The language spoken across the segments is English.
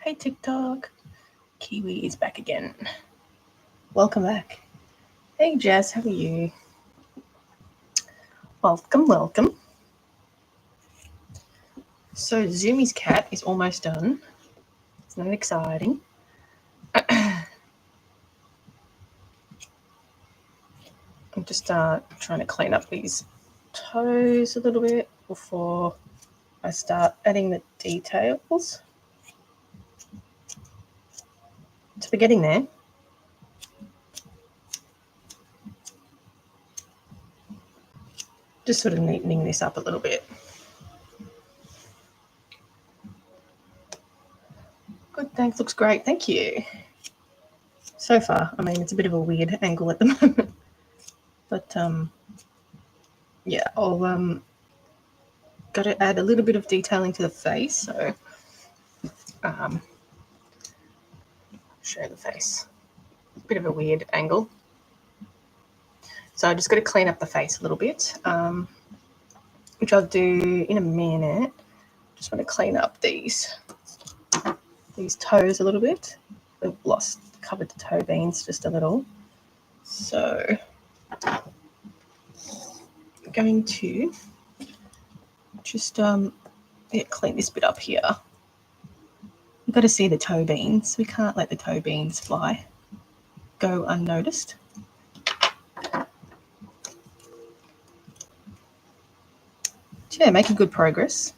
Hey TikTok, Kiwi is back again. Welcome back. Hey Jazz, how are you? Welcome. So Zoomies cat is almost done. It's not exciting. I'm just trying to clean up these toes a little bit before I start adding the details. So we're getting there. Just sort of neatening this up a little bit. Good, thanks. Looks great. Thank you. So far, I mean, it's a bit of a weird angle at the moment. But, yeah, I'll got to add a little bit of detailing to the face. So, show the face. Bit of a weird angle. So I just got to clean up the face a little bit, which I'll do in a minute. Just want to clean up these toes a little bit. I've covered the toe beans just a little. So I'm going to just clean this bit up here. You've got to see the toe beans. We can't let the toe beans go unnoticed. Yeah, making good progress.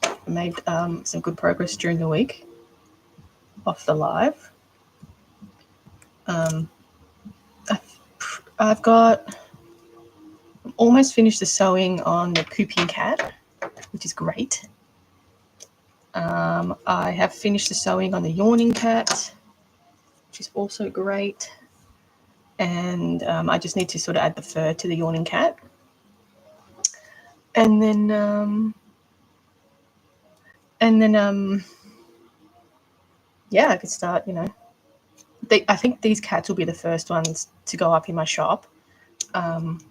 I made some good progress during the week off the live. I've almost finished the sewing on the Cooping cat, which is great. I have finished the sewing on the Yawning cat, which is also great. And I just need to sort of add the fur to the Yawning cat. And then yeah, I could start, I think these cats will be the first ones to go up in my shop. And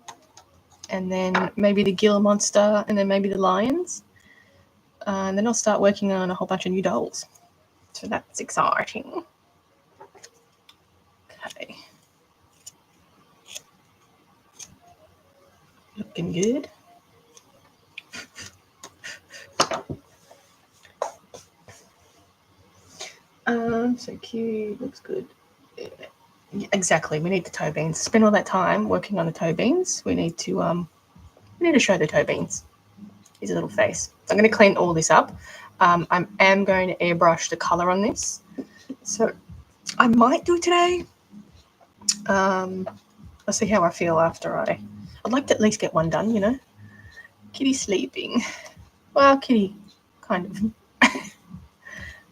then maybe the Gila monster, and then maybe the lions. And then I'll start working on a whole bunch of new dolls. So that's exciting. Okay. Looking good. So cute, looks good. Yeah, exactly, we need the toe beans. Spend all that time working on the toe beans. We need to show the toe beans. His little face. I'm going to clean all this up. I am going to airbrush the color on this. So I might do it today. I'll see how I feel after I'd like to at least get one done, Kitty's sleeping. Well, Kitty, kind of.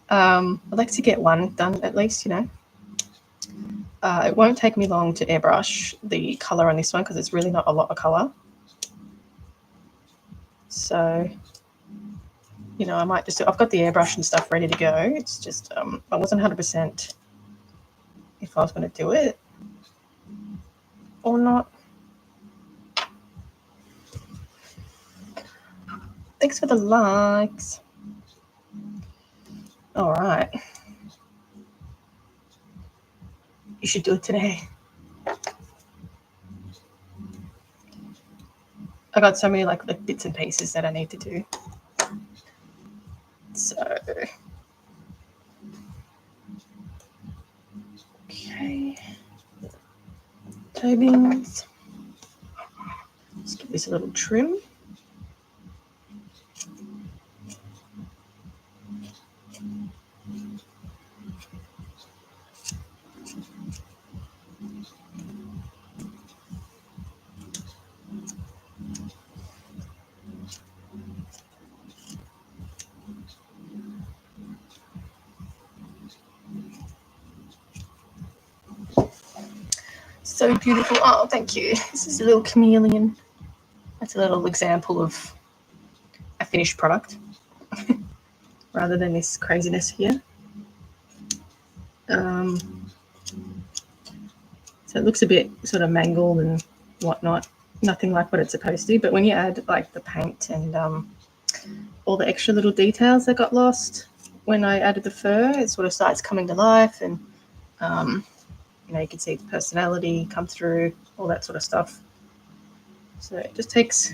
I'd like to get one done at least, It won't take me long to airbrush the color on this one because it's really not a lot of color. So, I might just I've got the airbrush and stuff ready to go. It's just I wasn't 100% if I was going to do it or not. Thanks for the likes. All right. You should do it today. I got so many like bits and pieces that I need to do. So toe beans. Just give this a little trim. So beautiful. Oh, thank you. This is a little chameleon. That's a little example of a finished product rather than this craziness here. So it looks a bit sort of mangled and whatnot. Nothing like what it's supposed to. But when you add like the paint and all the extra little details that got lost when I added the fur, it sort of starts coming to life, and you know, you can see the personality come through, all that sort of stuff. So it just takes,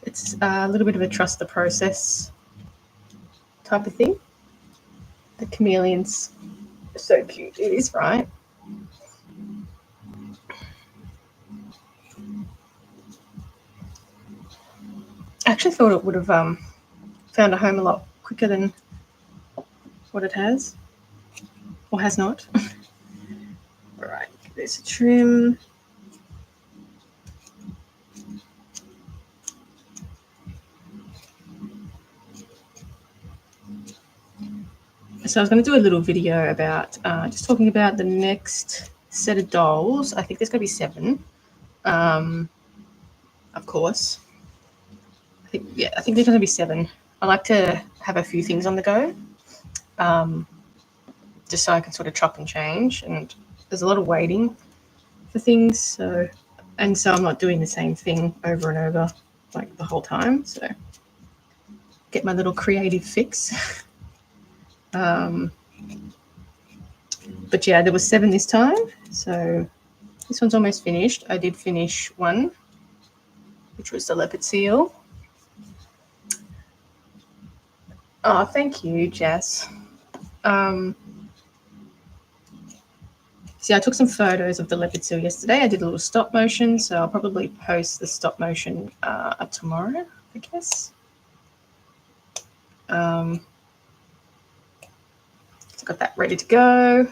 it's a little bit of a trust the process type of thing. The chameleon's so cute. It is, right? I actually thought it would have found a home a lot quicker than what it has, or has not. All right, give this a trim. So I was going to do a little video about just talking about the next set of dolls. I think there's going to be 7, of course. I think there's going to be 7. I like to have a few things on the go, just so I can sort of chop and change. And there's a lot of waiting for things, so I'm not doing the same thing over and over like the whole time. So get my little creative fix. But yeah, there was 7 this time, so this one's almost finished. I did finish one, which was the leopard seal. Oh, thank you, Jess. See, I took some photos of the leopard seal yesterday. I did a little stop motion, so I'll probably post the stop motion tomorrow, I guess. So got that ready to go.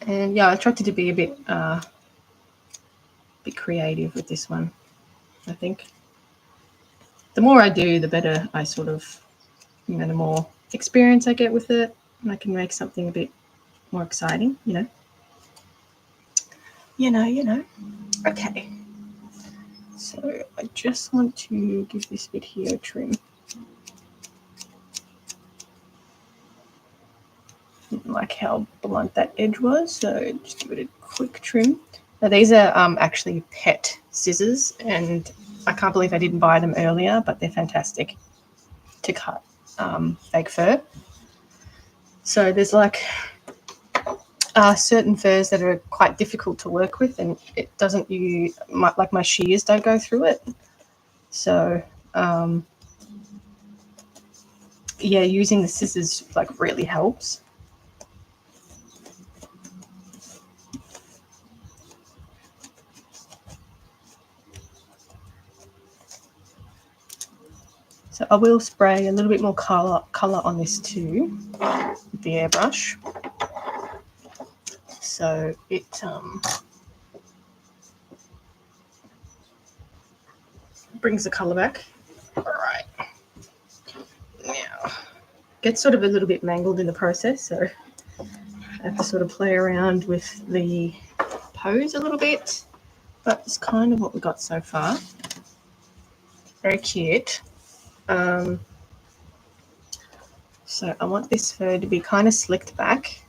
And yeah, I tried to be a bit creative with this one. I think the more I do, the better I sort of, you know, the more experience I get with it, and I can make something a bit more exciting, you know. Okay. So I just want to give this bit here a trim. Didn't like how blunt that edge was, so just give it a quick trim. Now these are actually pet scissors, and I can't believe I didn't buy them earlier, but they're fantastic to cut fake fur. So there's like certain furs that are quite difficult to work with, and it doesn't like my shears don't go through it. So yeah, using the scissors like really helps. So I will spray a little bit more color on this too with the airbrush, so it brings the color back. All right, now gets sort of a little bit mangled in the process, so I have to sort of play around with the pose a little bit, but it's kind of what we got so far. Very cute. So I want this fur to be kind of slicked back,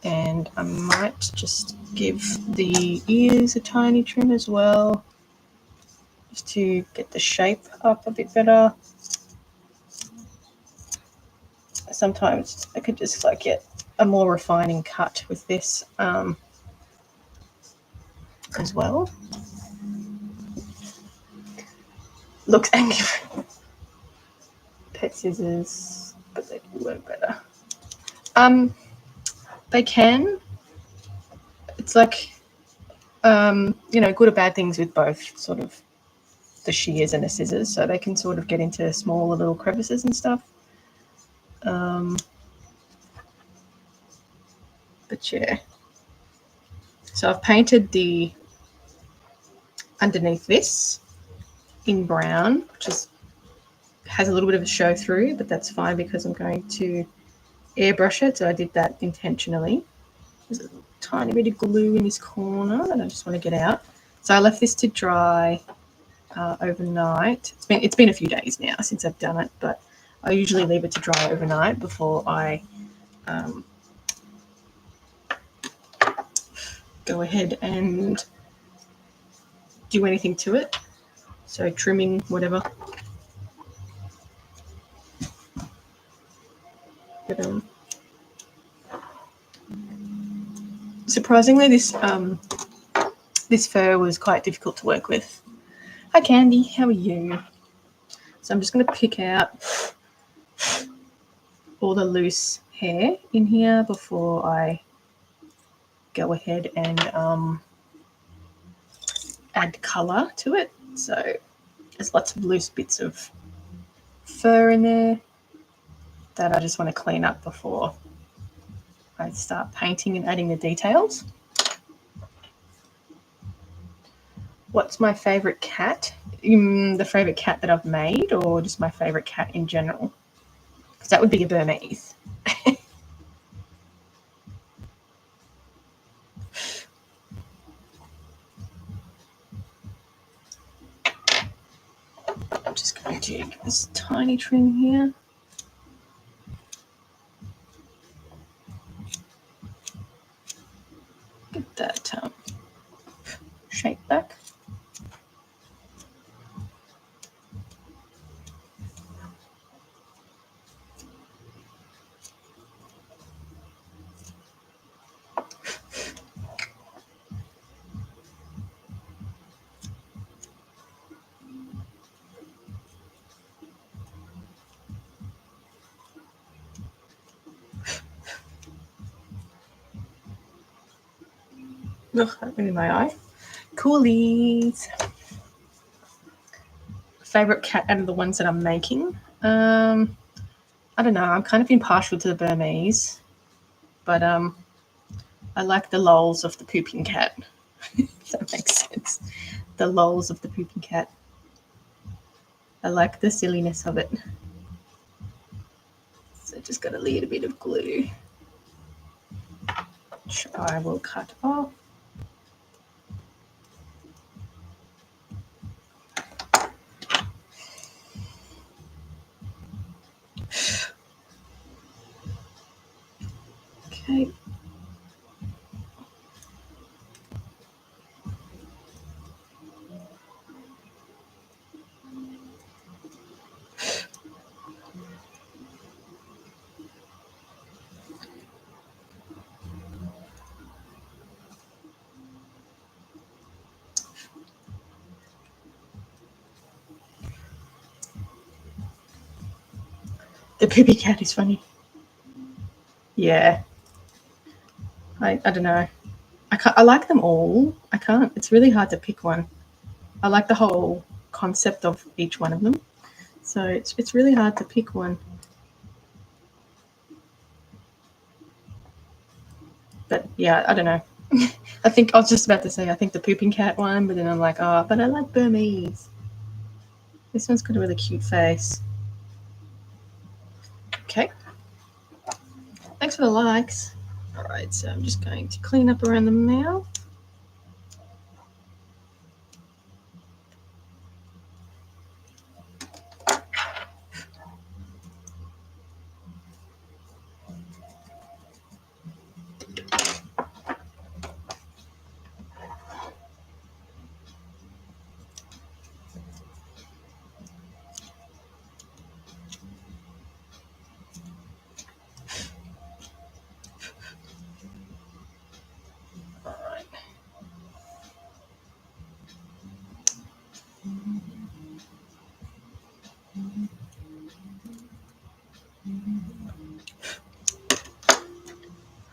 and I might just give the ears a tiny trim as well, just to get the shape up a bit better. Sometimes I could just like get a more refining cut with this as well. Looks angry. Pet scissors, but they do work better. They can. It's like good or bad things with both sort of the shears and the scissors, so they can sort of get into smaller little crevices and stuff. But yeah, so I've painted the underneath this in brown, which has a little bit of a show through, but that's fine because I'm going to airbrush it, so I did that intentionally. There's a tiny bit of glue in this corner that I just want to get out. So I left this to dry overnight. It's been a few days now since I've done it, but I usually leave it to dry overnight before I go ahead and do anything to it. So trimming, whatever. But, surprisingly, this fur was quite difficult to work with. Hi Candy, how are you? So I'm just going to pick out all the loose hair in here before I go ahead and add colour to it. So there's lots of loose bits of fur in there that I just want to clean up before I start painting and adding the details. What's my favourite cat? The favourite cat that I've made, or just my favourite cat in general? Because that would be a Burmese. I'm just going to give this tiny trim here. Get that shape back. Ugh, that went in my eye. Coolies. Favorite cat out of the ones that I'm making? I don't know. I'm kind of impartial to the Burmese, but I like the lols of the pooping cat. If that makes sense. The lols of the pooping cat. I like the silliness of it. So just got a little bit of glue, which I will cut off. Okay. The poopy cat is funny. Yeah. I don't know. I like them all. I can't. It's really hard to pick one. I like the whole concept of each one of them. So it's really hard to pick one. But yeah, I don't know. I think I was just about to say I think the pooping cat one, but then I'm like, oh, but I like Burmese. This one's got a really cute face. Okay. Thanks for the likes. All right, so I'm just going to clean up around the mouth.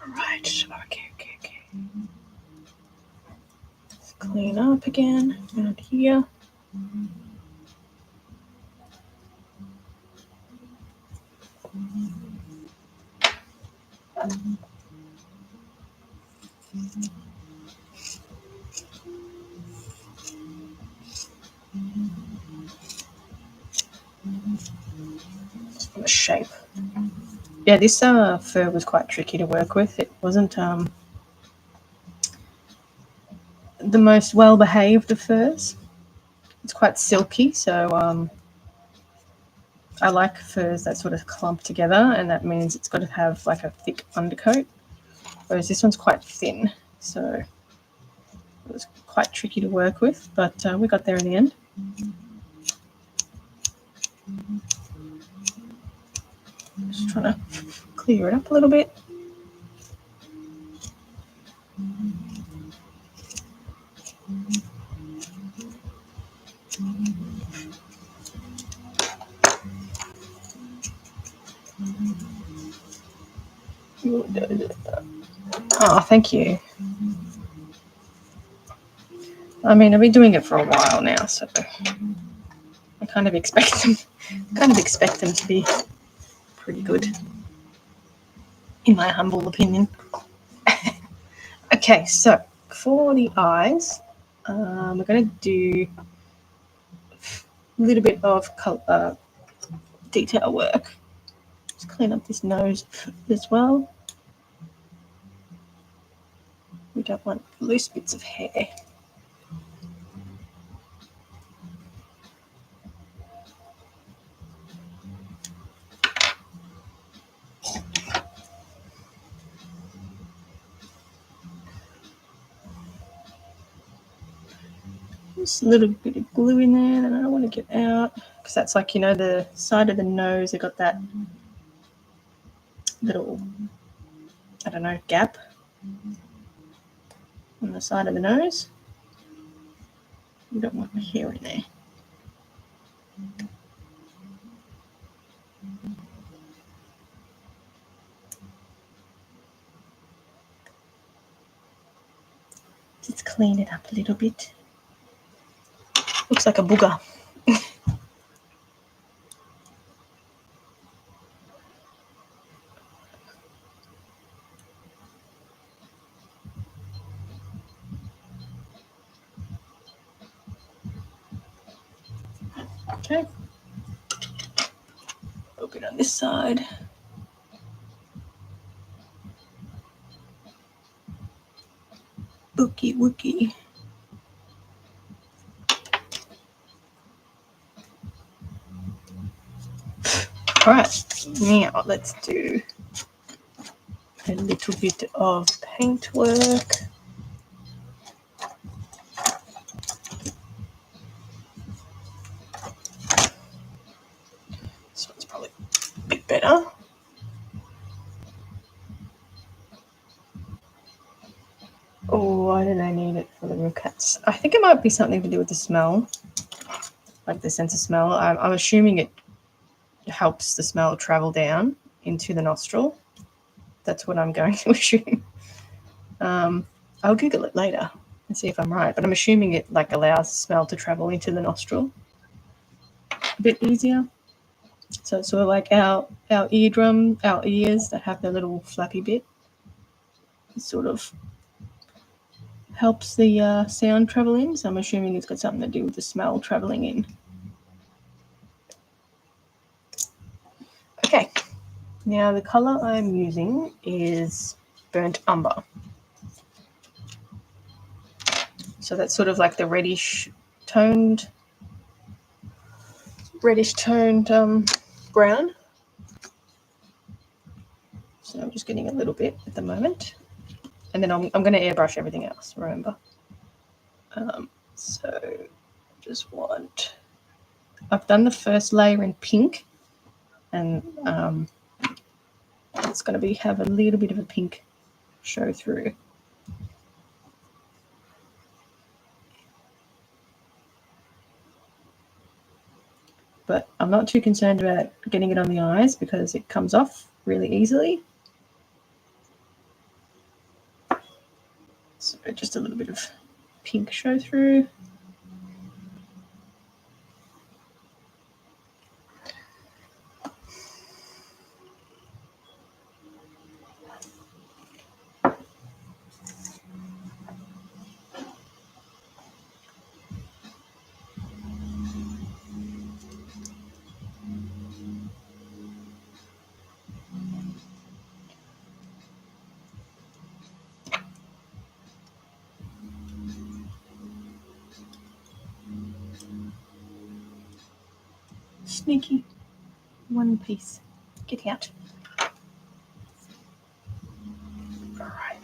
All right. Okay. clean up again around here. Just want to shape. Yeah, this fur was quite tricky to work with. It wasn't the most well-behaved of furs. It's quite silky, so I like furs that sort of clump together, and that means it's got to have like a thick undercoat, whereas this one's quite thin, so it was quite tricky to work with, but we got there in the end. Just trying to clear it up a little bit. Oh, thank you. I mean, I've been doing it for a while now, so I kind of expect them to be pretty good, in my humble opinion. Okay, so for the eyes, we're going to do a little bit of detail work. Just clean up this nose as well. We don't want loose bits of hair. Just a little bit of glue in there that I don't want to get out, because that's like, you know, the side of the nose, I got that little, I don't know, gap on the side of the nose. We don't want hair in there. Just clean it up a little bit. Looks like a booger. Okay. A little bit on this side. Bookie wookie. All right, now let's do a little bit of paint work. This one's probably a bit better. Oh, why did I need it for the roquettes? I think it might be something to do with the smell, like the sense of smell. I'm assuming it helps the smell travel down into the nostril. That's what I'm going to assume. I'll Google it later and see if I'm right, but I'm assuming it like allows smell to travel into the nostril a bit easier. So it's sort of like our eardrum, our ears that have the little flappy bit. It sort of helps the sound travel in. So I'm assuming it's got something to do with the smell traveling in. Okay, now the color I'm using is burnt umber. So that's sort of like the reddish toned brown. So I'm just getting a little bit at the moment, and then I'm going to airbrush everything else, remember. So just I've done the first layer in pink, and it's going to have a little bit of a pink show through. But I'm not too concerned about getting it on the eyes because it comes off really easily. So just a little bit of pink show through. Sneaky. One piece. Get out. All right.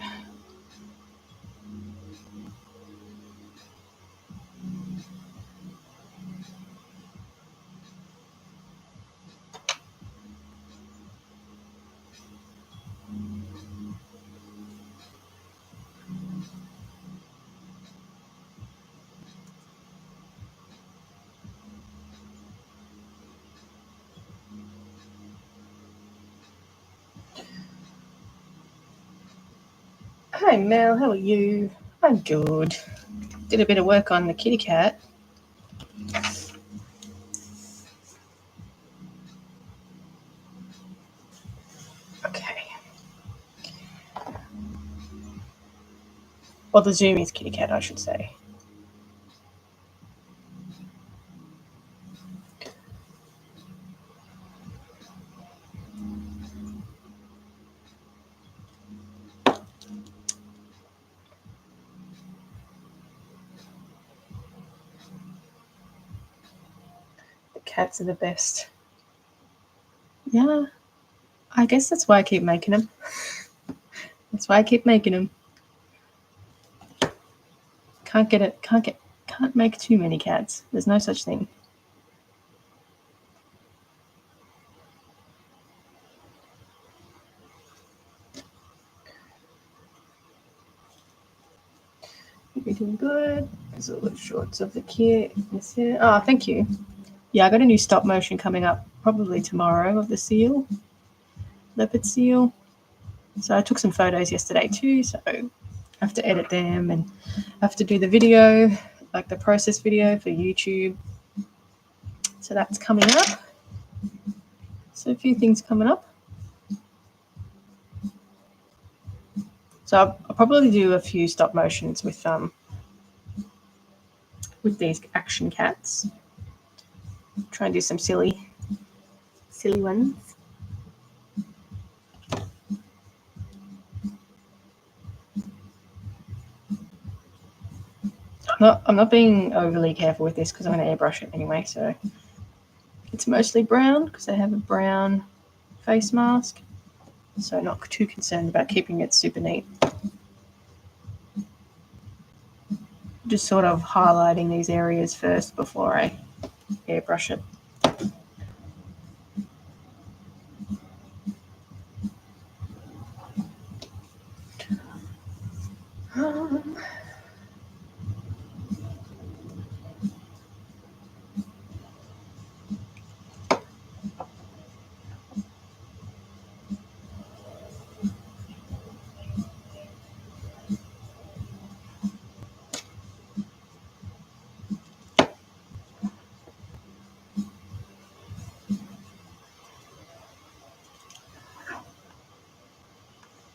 Hi Mel, how are you? I'm good. Did a bit of work on the kitty cat. Okay. Well, the Zoomies kitty cat, I should say. The cats are the best. Yeah, I guess that's why I keep making them. That's why I keep making them. Can't make too many cats. There's no such thing. You're doing good. There's all the shorts of the kit. Oh, thank you. Yeah, I got a new stop motion coming up probably tomorrow of the seal, leopard seal. So I took some photos yesterday too, so I have to edit them and I have to do the video, like the process video for YouTube. So that's coming up. So a few things coming up. So I'll probably do a few stop motions with these action cats. Try and do some silly ones. I'm not being overly careful with this because I'm going to airbrush it anyway. So it's mostly brown because I have a brown face mask. So not too concerned about keeping it super neat. Just sort of highlighting these areas first before I airbrush it.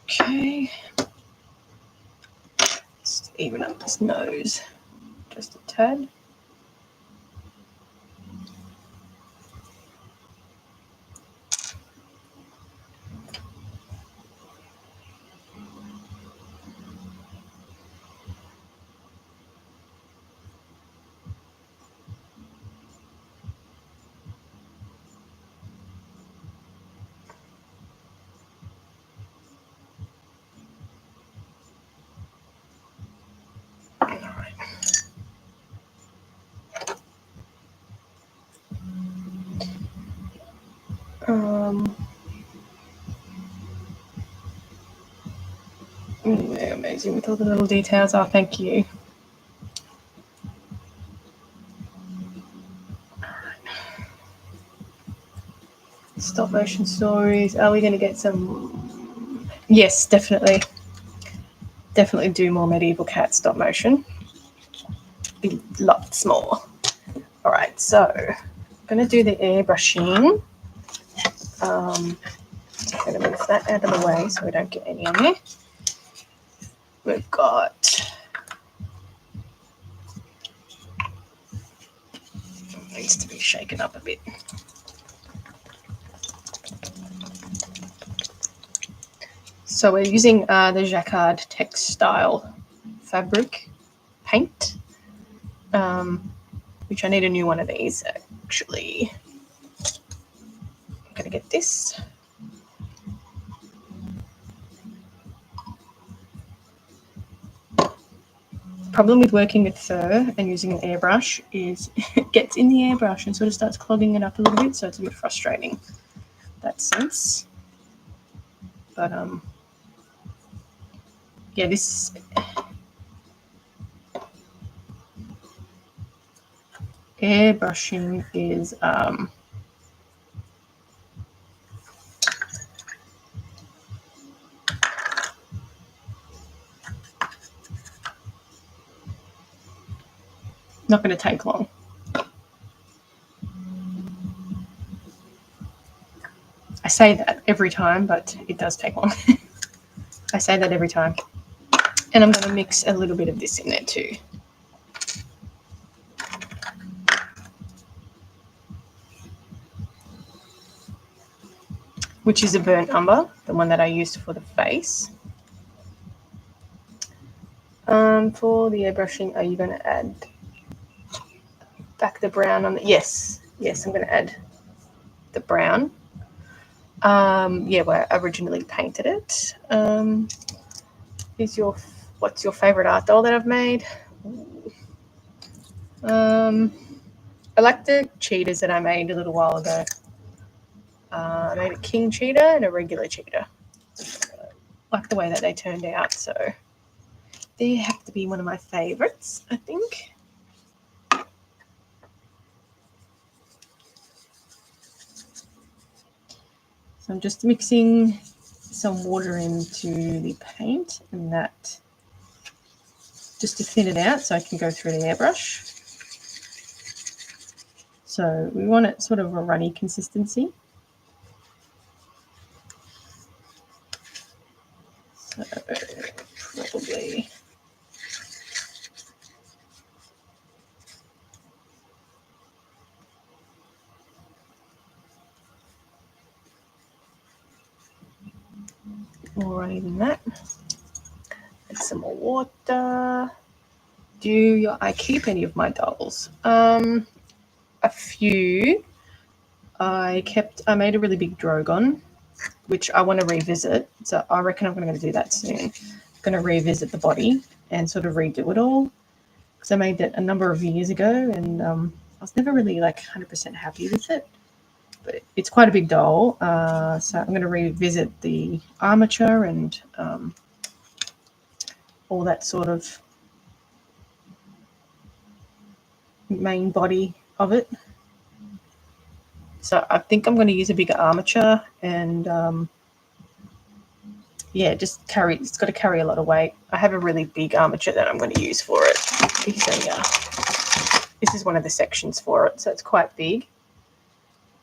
Okay. Just even up this nose just a tad. Amazing with all the little details. Oh, thank you. Stop motion stories. Are we going to get some? Yes, definitely. Definitely do more medieval cat stop motion. be lots more. All right, so I'm going to do the airbrushing. I'm going to move that out of the way so we don't get any on there. We've got, needs to be shaken up a bit. So we're using the Jacquard textile fabric paint, which I need a new one of these actually. I'm going to get this. Problem with working with fur and using an airbrush is it gets in the airbrush and sort of starts clogging it up a little bit, so it's a bit frustrating in that sense. But yeah, this airbrushing is not going to take long. I say that every time, but it does take long. I say that every time. And I'm going to mix a little bit of this in there too. Which is a burnt umber, the one that I used for the face. For the airbrushing, are you going to add back the brown on the, yes, I'm going to add the brown. Yeah, where I originally painted it. What's your favorite art doll that I've made? I like the cheetahs that I made a little while ago. I made a king cheetah and a regular cheetah. I like the way that they turned out, so they have to be one of my favorites, I think. So I'm just mixing some water into the paint and that just to thin it out so I can go through the airbrush. So we want it sort of a runny consistency. So probably more runny than that. Add some more water. I keep any of my dolls? A few. I made a really big Drogon, which I want to revisit. So I reckon I'm going to do that soon. I'm going to revisit the body and sort of redo it all. Because I made that a number of years ago and I was never really like 100% happy with it. But it's quite a big doll. So I'm going to revisit the armature and all that sort of main body of it. So I think I'm going to use a bigger armature and yeah, it's got to carry a lot of weight. I have a really big armature that I'm going to use for it. This is one of the sections for it, so it's quite big.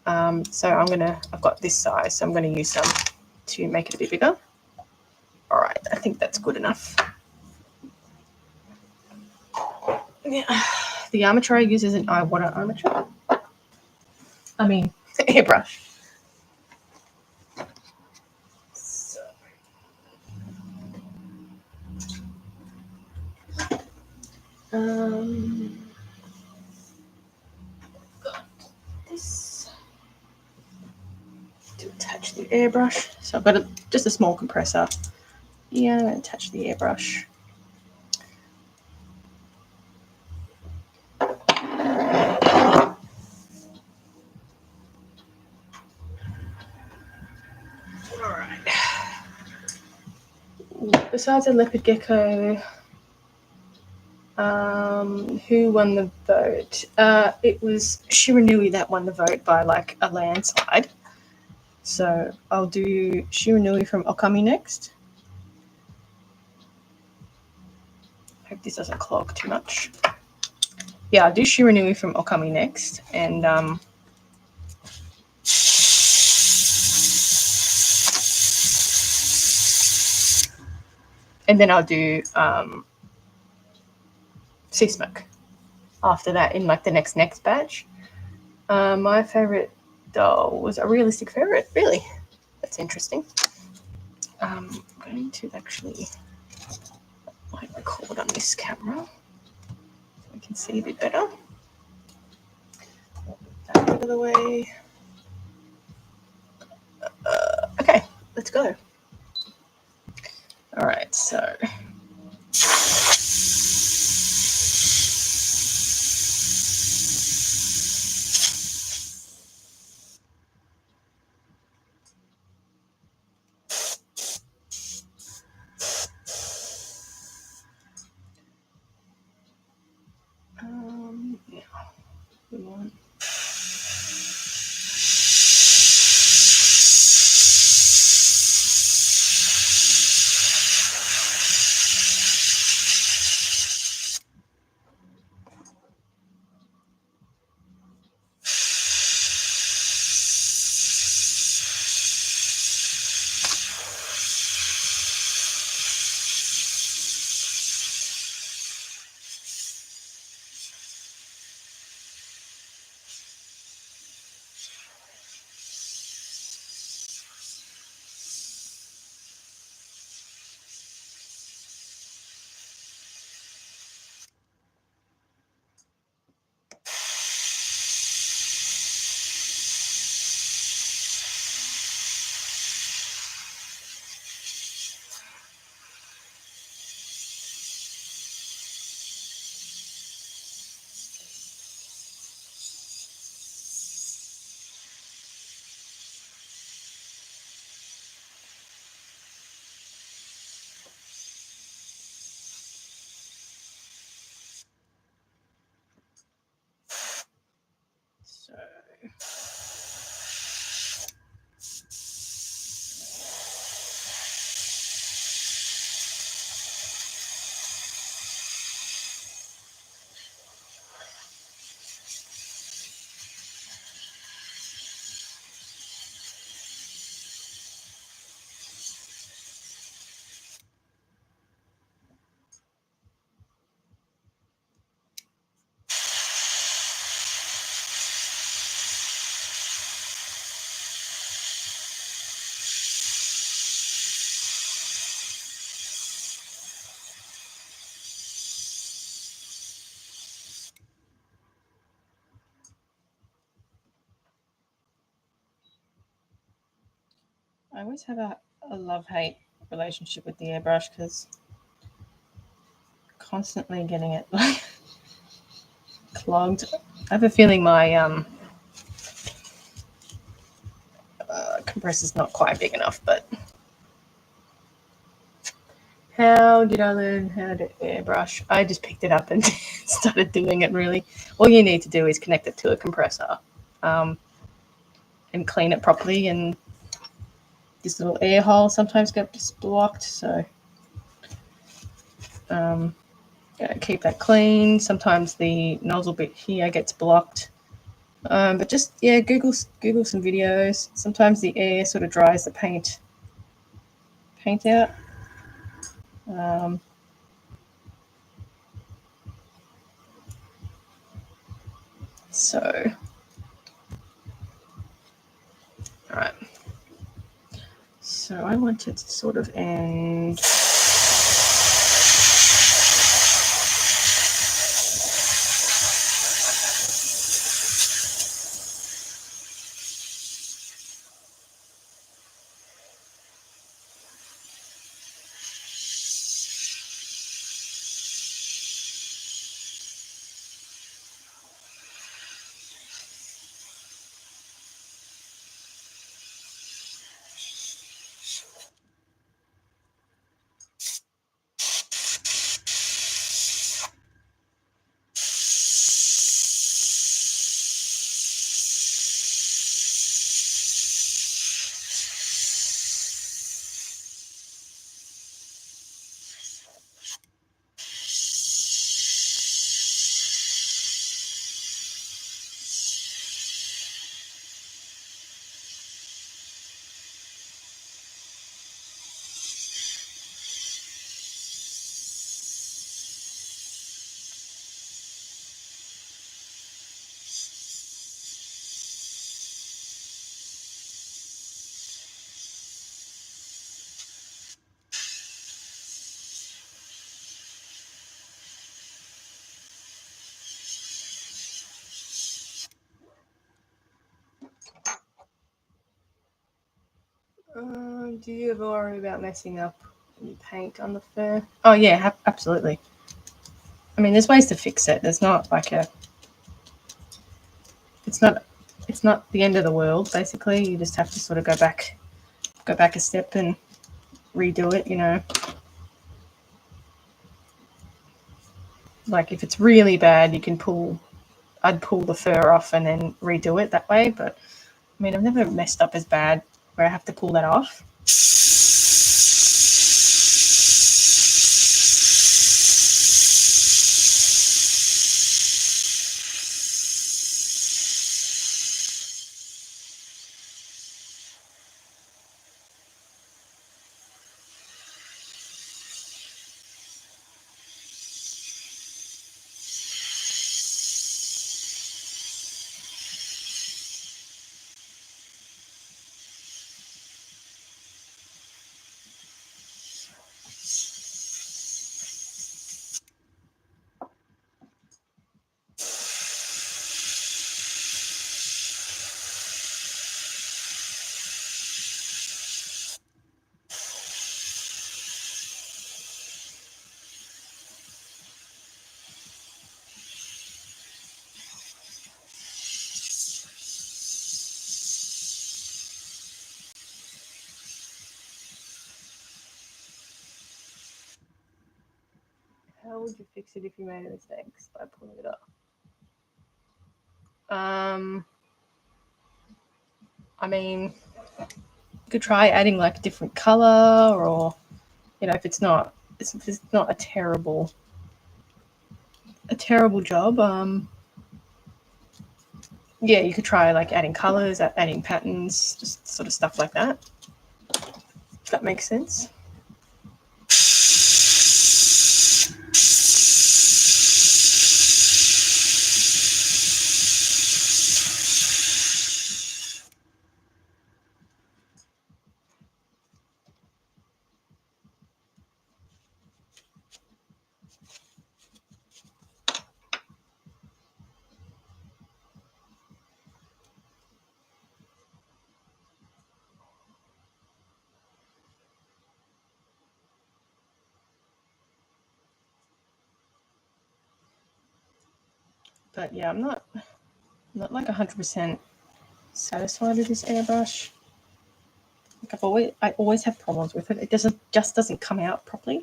So I've got this size, so I'm going to use some to make it a bit bigger. All right, I think that's good enough. Yeah, the armature I use is an eye water armature. Airbrush. So, got this to attach the airbrush. So I've got just a small compressor. Yeah, I'm going to attach the airbrush. Besides a leopard gecko, who won the vote? It was Shiranui that won the vote by like a landslide. So I'll do Shiranui from Okami next. Hope this doesn't clog too much. yeah, I'll do Shiranui from Okami next, and then I'll do Sea Smoke after that in like the next batch. My favorite doll was a realistic favorite. Really, that's interesting. I'm going to actually record on this camera so I can see a bit better. That out of the way. Okay, let's go. All right, so yeah, we want. So I always have a love-hate relationship with the airbrush because constantly getting it like clogged. I have a feeling my compressor's not quite big enough, but how did I learn how to airbrush? I just picked it up and started doing it, really. All you need to do is connect it to a compressor and clean it properly, and this little air hole sometimes gets blocked, so keep that clean. Sometimes the nozzle bit here gets blocked. But just, yeah, Google some videos. Sometimes the air sort of dries the paint out. So, all right. So I want it to sort of end. Do you ever worry about messing up when you paint on the fur? Oh yeah, absolutely. I mean, there's ways to fix it. There's not like a. It's not the end of the world. Basically, you just have to sort of go back a step and redo it. You know, like if it's really bad, I'd pull the fur off and then redo it that way. But I mean, I've never messed up as bad where I have to pull that off. How would you fix it if you made a mistake by pulling it off? I mean, you could try adding like a different color, or you know, if it's not a terrible job. Yeah, you could try like adding colors, adding patterns, just sort of stuff like that. If that makes sense. But yeah, I'm not like 100% satisfied with this airbrush. Like I always have problems with it. It doesn't come out properly.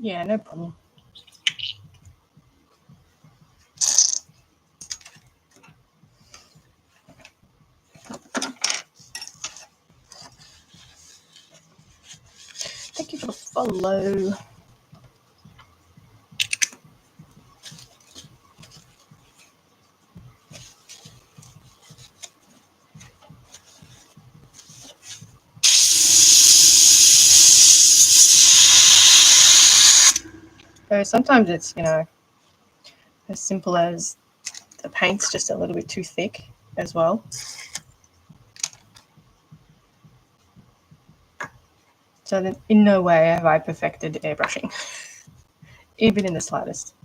Yeah, no problem. Thank you for the follow. So sometimes it's, you know, as simple as the paint's just a little bit too thick as well. So that in no way have I perfected airbrushing, even in the slightest.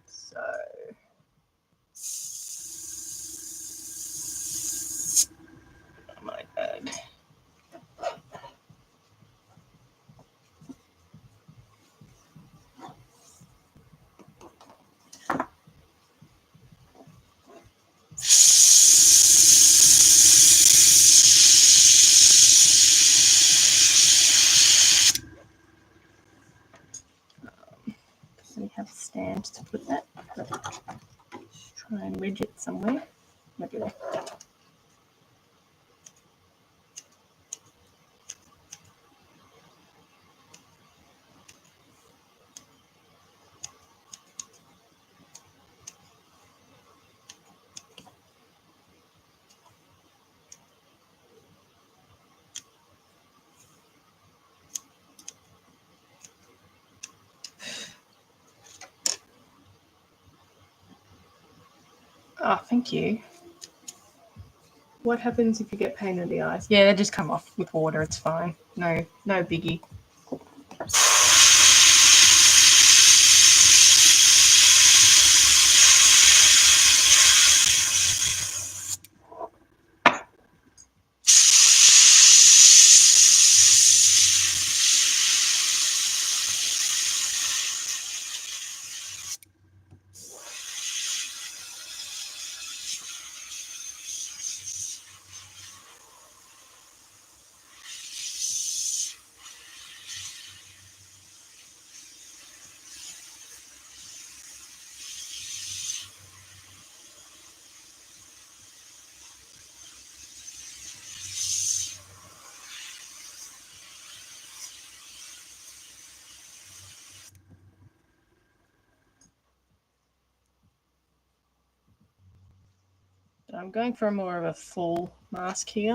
So widget somewhere. Might be there. Oh, thank you. What happens if you get pain in the eyes? Yeah, they just come off with water. It's fine. No biggie. I'm going for more of a full mask here.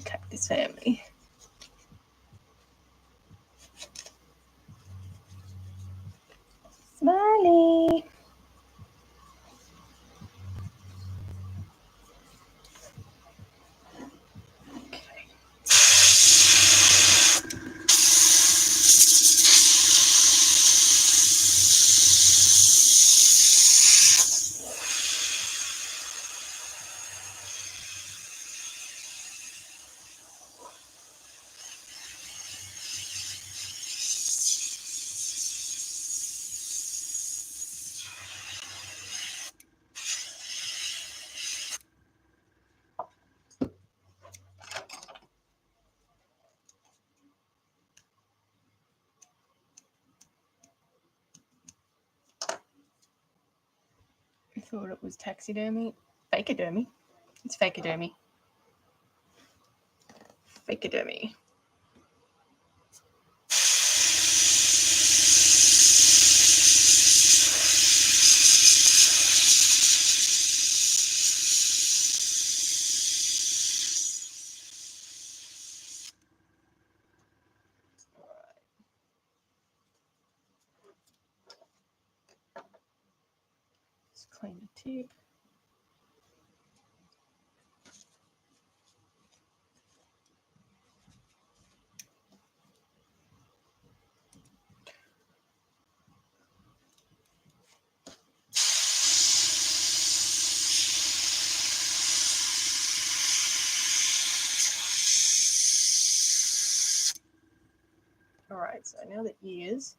Cactus family. Smiley. I thought it was taxidermy. Fakeodermy. It's fakeodermy. Fakeodermy. Just clean the tip. Alright, so now the ears.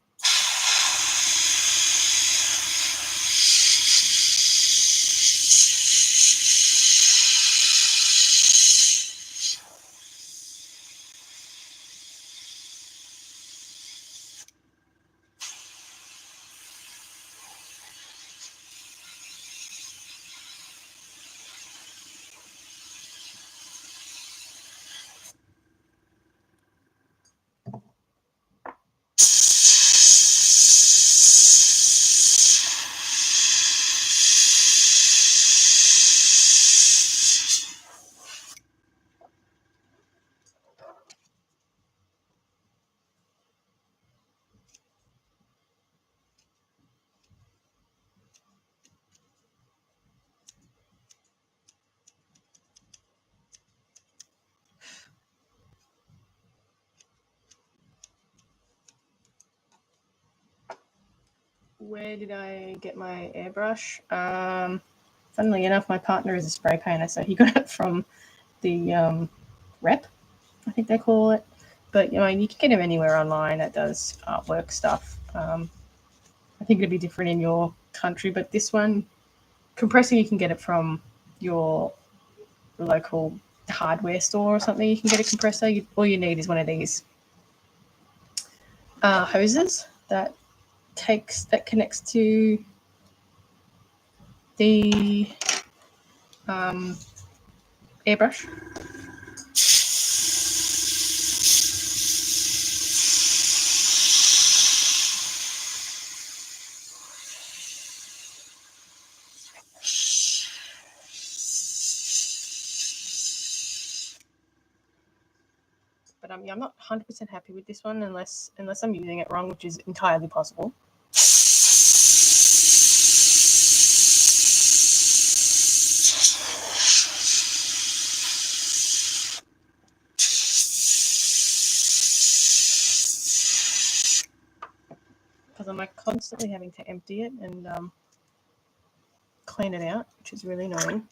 Where did I get my airbrush? Funnily enough, my partner is a spray painter, so he got it from the rep, I think they call it. But you can get him anywhere online that does artwork stuff. I think it'd be different in your country, but this one, compressor, you can get it from your local hardware store or something. You can get a compressor. All you need is one of these hoses that connects to the airbrush. But yeah, I'm not 100% happy with this one unless I'm using it wrong, which is entirely possible. Because I'm like constantly having to empty it and clean it out, which is really annoying.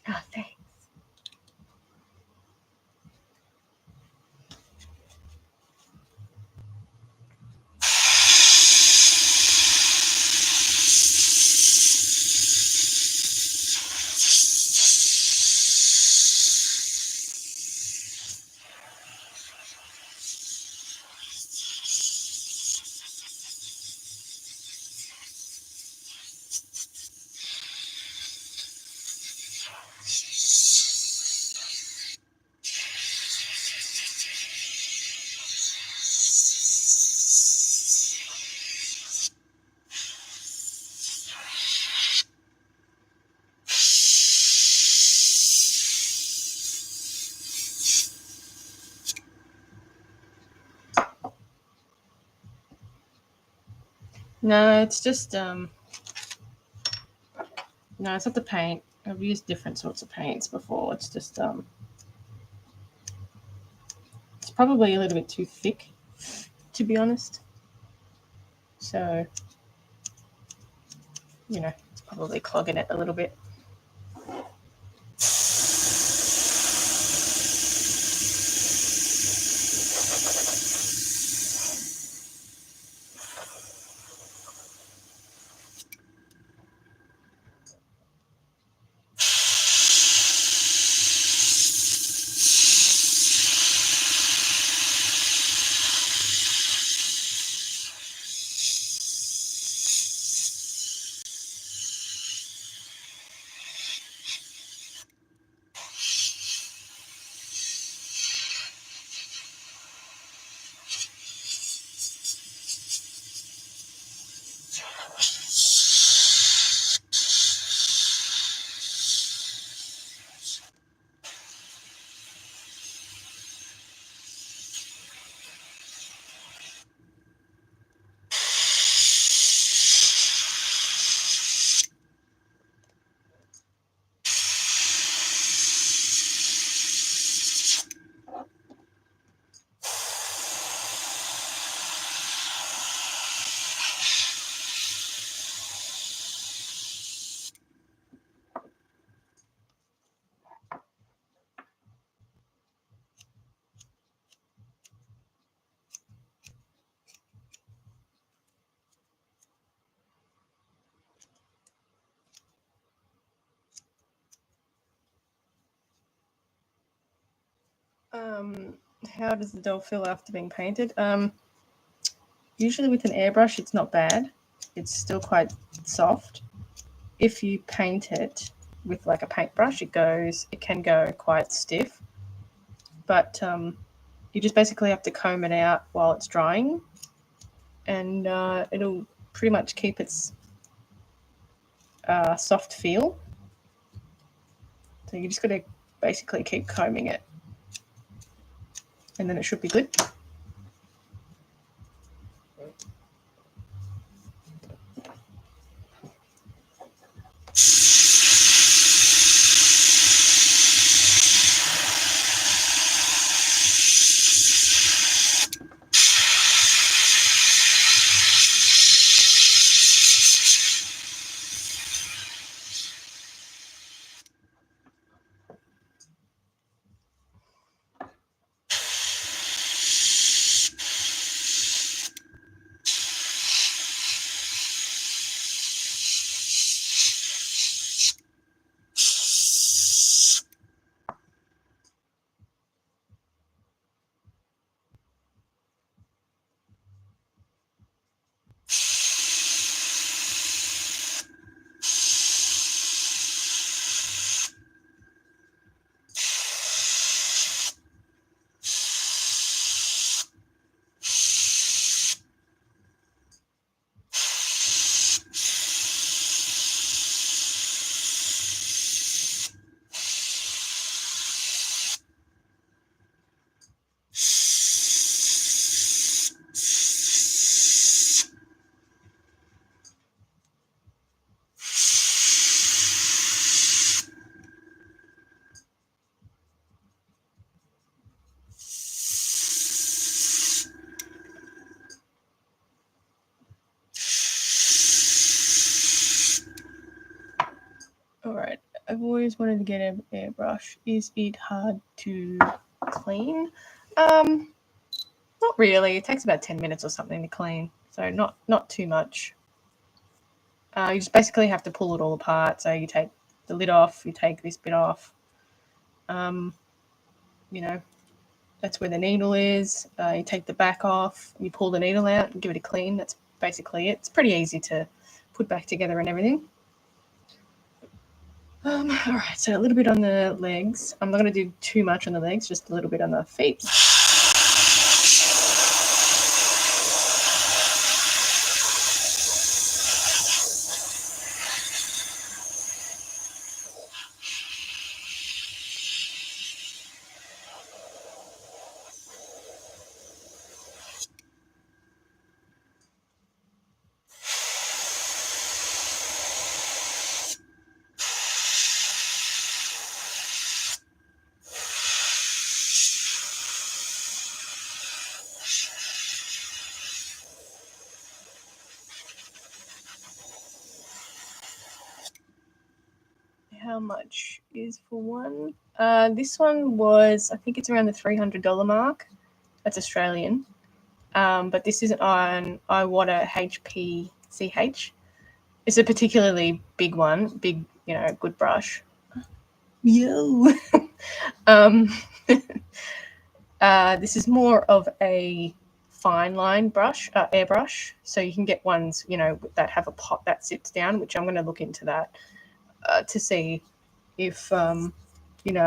Ah, thanks. No, it's just no, it's not the paint. I've used different sorts of paints before. It's just it's probably a little bit too thick, to be honest. So, you know, it's probably clogging it a little bit. How does the doll feel after being painted? Usually with an airbrush, it's not bad. It's still quite soft. If you paint it with like a paintbrush, it can go quite stiff. But you just basically have to comb it out while it's drying, and it'll pretty much keep its soft feel. So you just got to basically keep combing it, and then it should be good. I've always wanted to get an airbrush. Is it hard to clean? Not really. It takes about 10 minutes or something to clean, so not too much. You just basically have to pull it all apart. So you take the lid off, you take this bit off. You know, that's where the needle is. You take the back off, you pull the needle out and give it a clean. That's basically it. It's pretty easy to put back together and everything. All right, so a little bit on the legs. I'm not going to do too much on the legs, just a little bit on the feet. How much is for one? This one was, I think it's around the $300 mark. That's Australian. But this is on Iwata HPCH. It's a particularly big one, big, good brush. Yo. This is more of a fine line brush, airbrush. So you can get ones, that have a pot that sits down, which I'm going to look into that to see if, I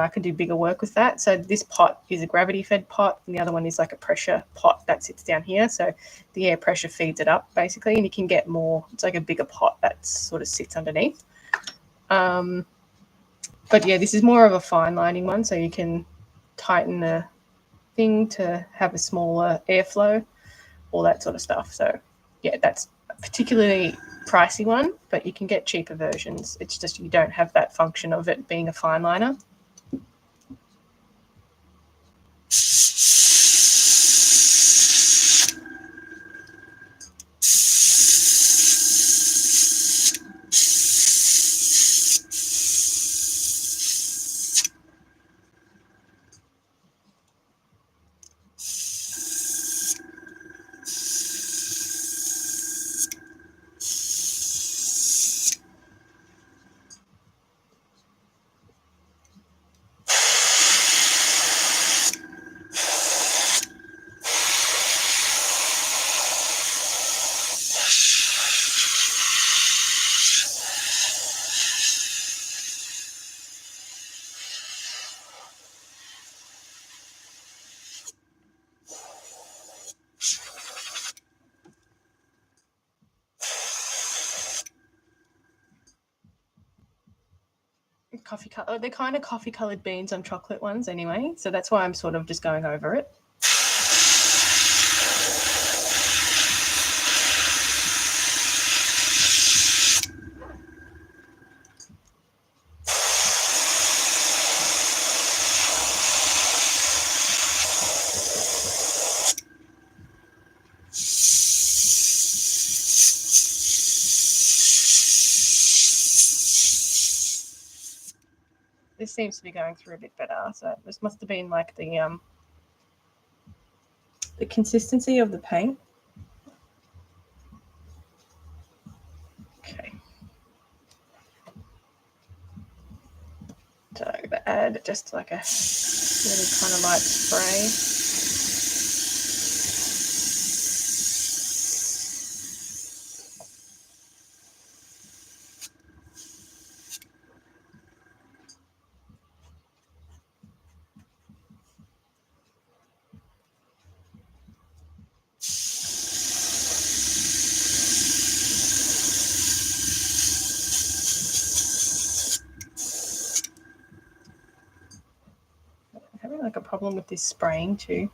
can do bigger work with that. So this pot is a gravity-fed pot, and the other one is like a pressure pot that sits down here. So the air pressure feeds it up, basically, and you can get more. It's like a bigger pot that sort of sits underneath. But yeah, this is more of a fine lining one, so you can tighten the thing to have a smaller airflow, all that sort of stuff. So yeah, that's a particularly pricey one, but you can get cheaper versions. It's just you don't have that function of it being a fine liner. Coffee color. They're kind of coffee colored beans on chocolate ones anyway, so that's why I'm sort of just going over it. This seems to be going through a bit better. So this must have been like the consistency of the paint. Okay. So I'm going to add just like a really kind of light spray. Having like a problem with this spraying too.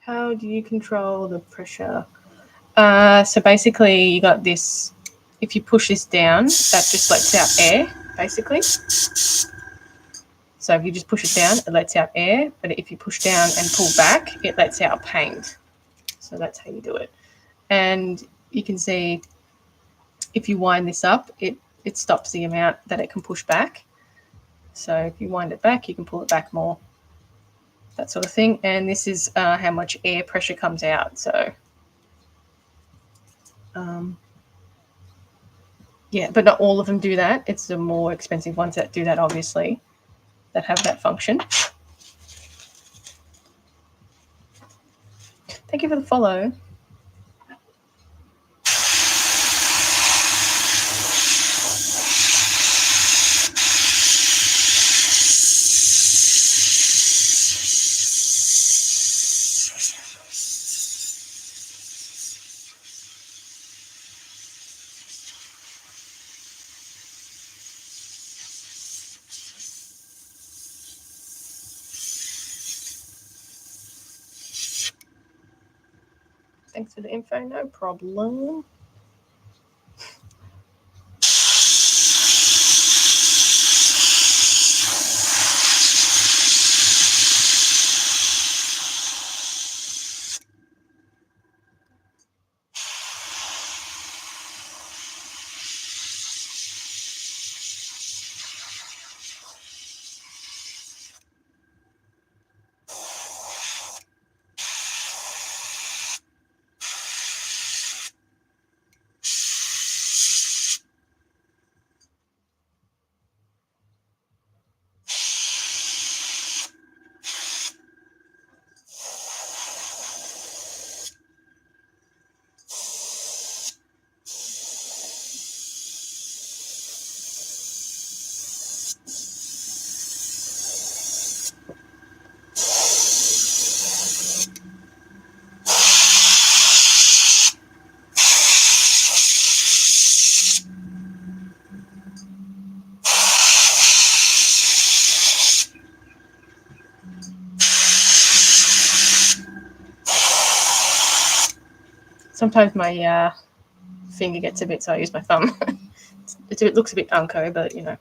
How do you control the pressure? So basically you got this, if you push this down, that just lets out air, basically. So if you just push it down, it lets out air, but if you push down and pull back, it lets out paint. So that's how you do it. And you can see if you wind this up, it stops the amount that it can push back. So if you wind it back, you can pull it back more, that sort of thing. And this is how much air pressure comes out. So yeah, but not all of them do that. It's the more expensive ones that do that, obviously, that have that function. Thank you for the follow. Thanks for the info, no problem. Sometimes my finger gets a bit, so I use my thumb. It looks a bit unco, but you know.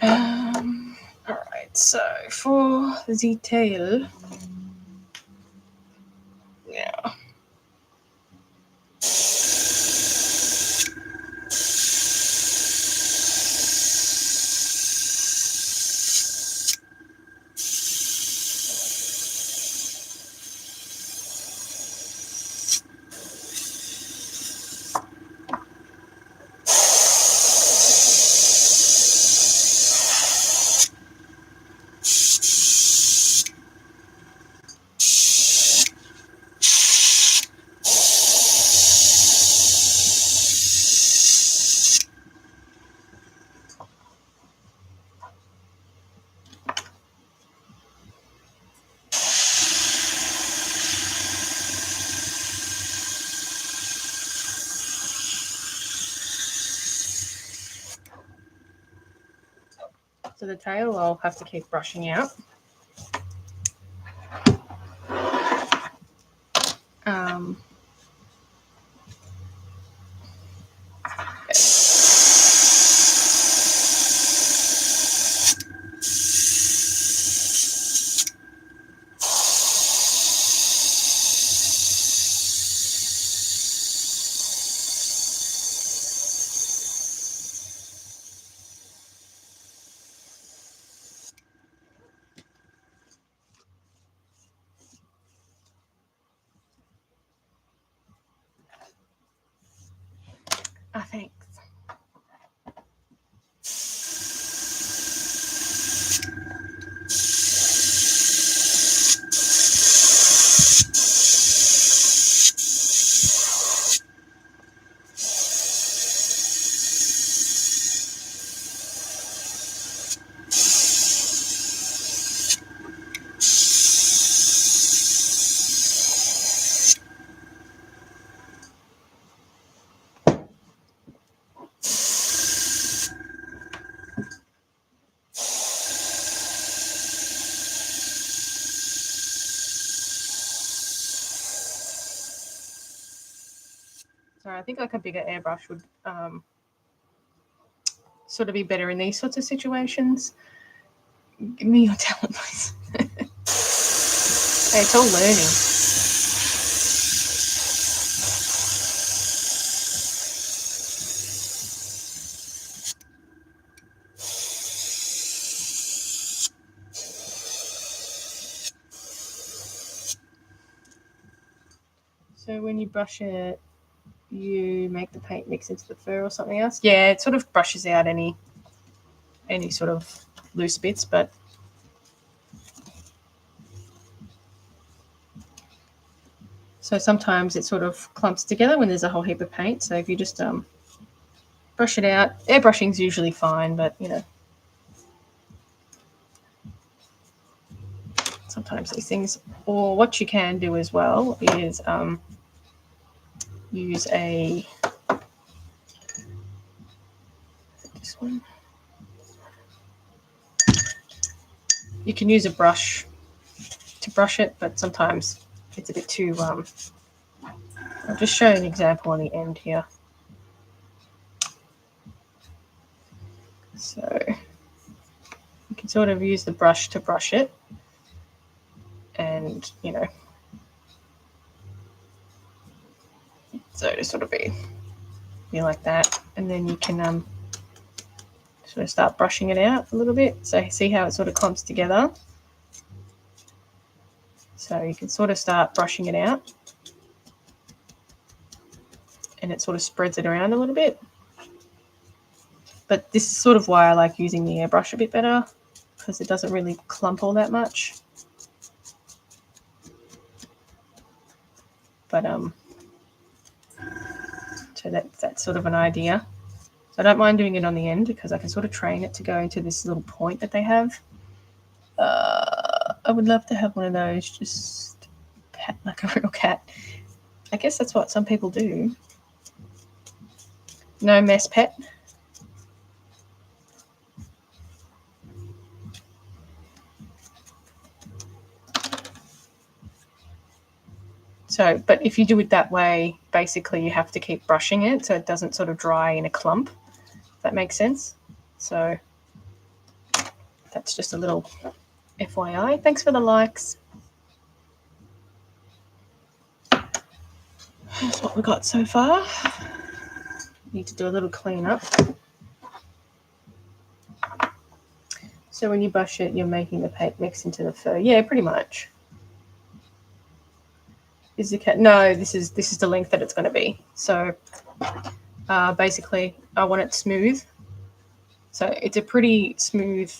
Alright, so for the tail, yeah. So the tail I'll have to keep brushing out. Thanks. So I think like a bigger airbrush would sort of be better in these sorts of situations. Give me your talent, please. Hey, it's all learning. So when you brush it, you make the paint mix into the fur or something else. Yeah, it sort of brushes out any sort of loose bits, but so sometimes it sort of clumps together when there's a whole heap of paint. So if you just brush it out, airbrushing's usually fine, but you know, sometimes these things. Or what you can do as well is use this one. You can use a brush to brush it, but sometimes it's a bit too. I'll just show you an example on the end here. So you can sort of use the brush to brush it, and you know, so to sort of be like that, and then you can sort of start brushing it out a little bit. So see how it sort of clumps together. So you can sort of start brushing it out, and it sort of spreads it around a little bit. But this is sort of why I like using the airbrush a bit better, because it doesn't really clump all that much. But so that's sort of an idea. So I don't mind doing it on the end because I can sort of train it to go into this little point that they have. I would love to have one of those, just pat like a real cat. I guess that's what some people do. No mess, pet. So, but if you do it that way, basically you have to keep brushing it so it doesn't sort of dry in a clump. If that makes sense. So that's just a little FYI. Thanks for the likes. That's what we got so far. Need to do a little clean up. So when you brush it, you're making the paint mix into the fur. Yeah, pretty much. Is the cat? No, this is the length that it's going to be. So basically, I want it smooth. So it's a pretty smooth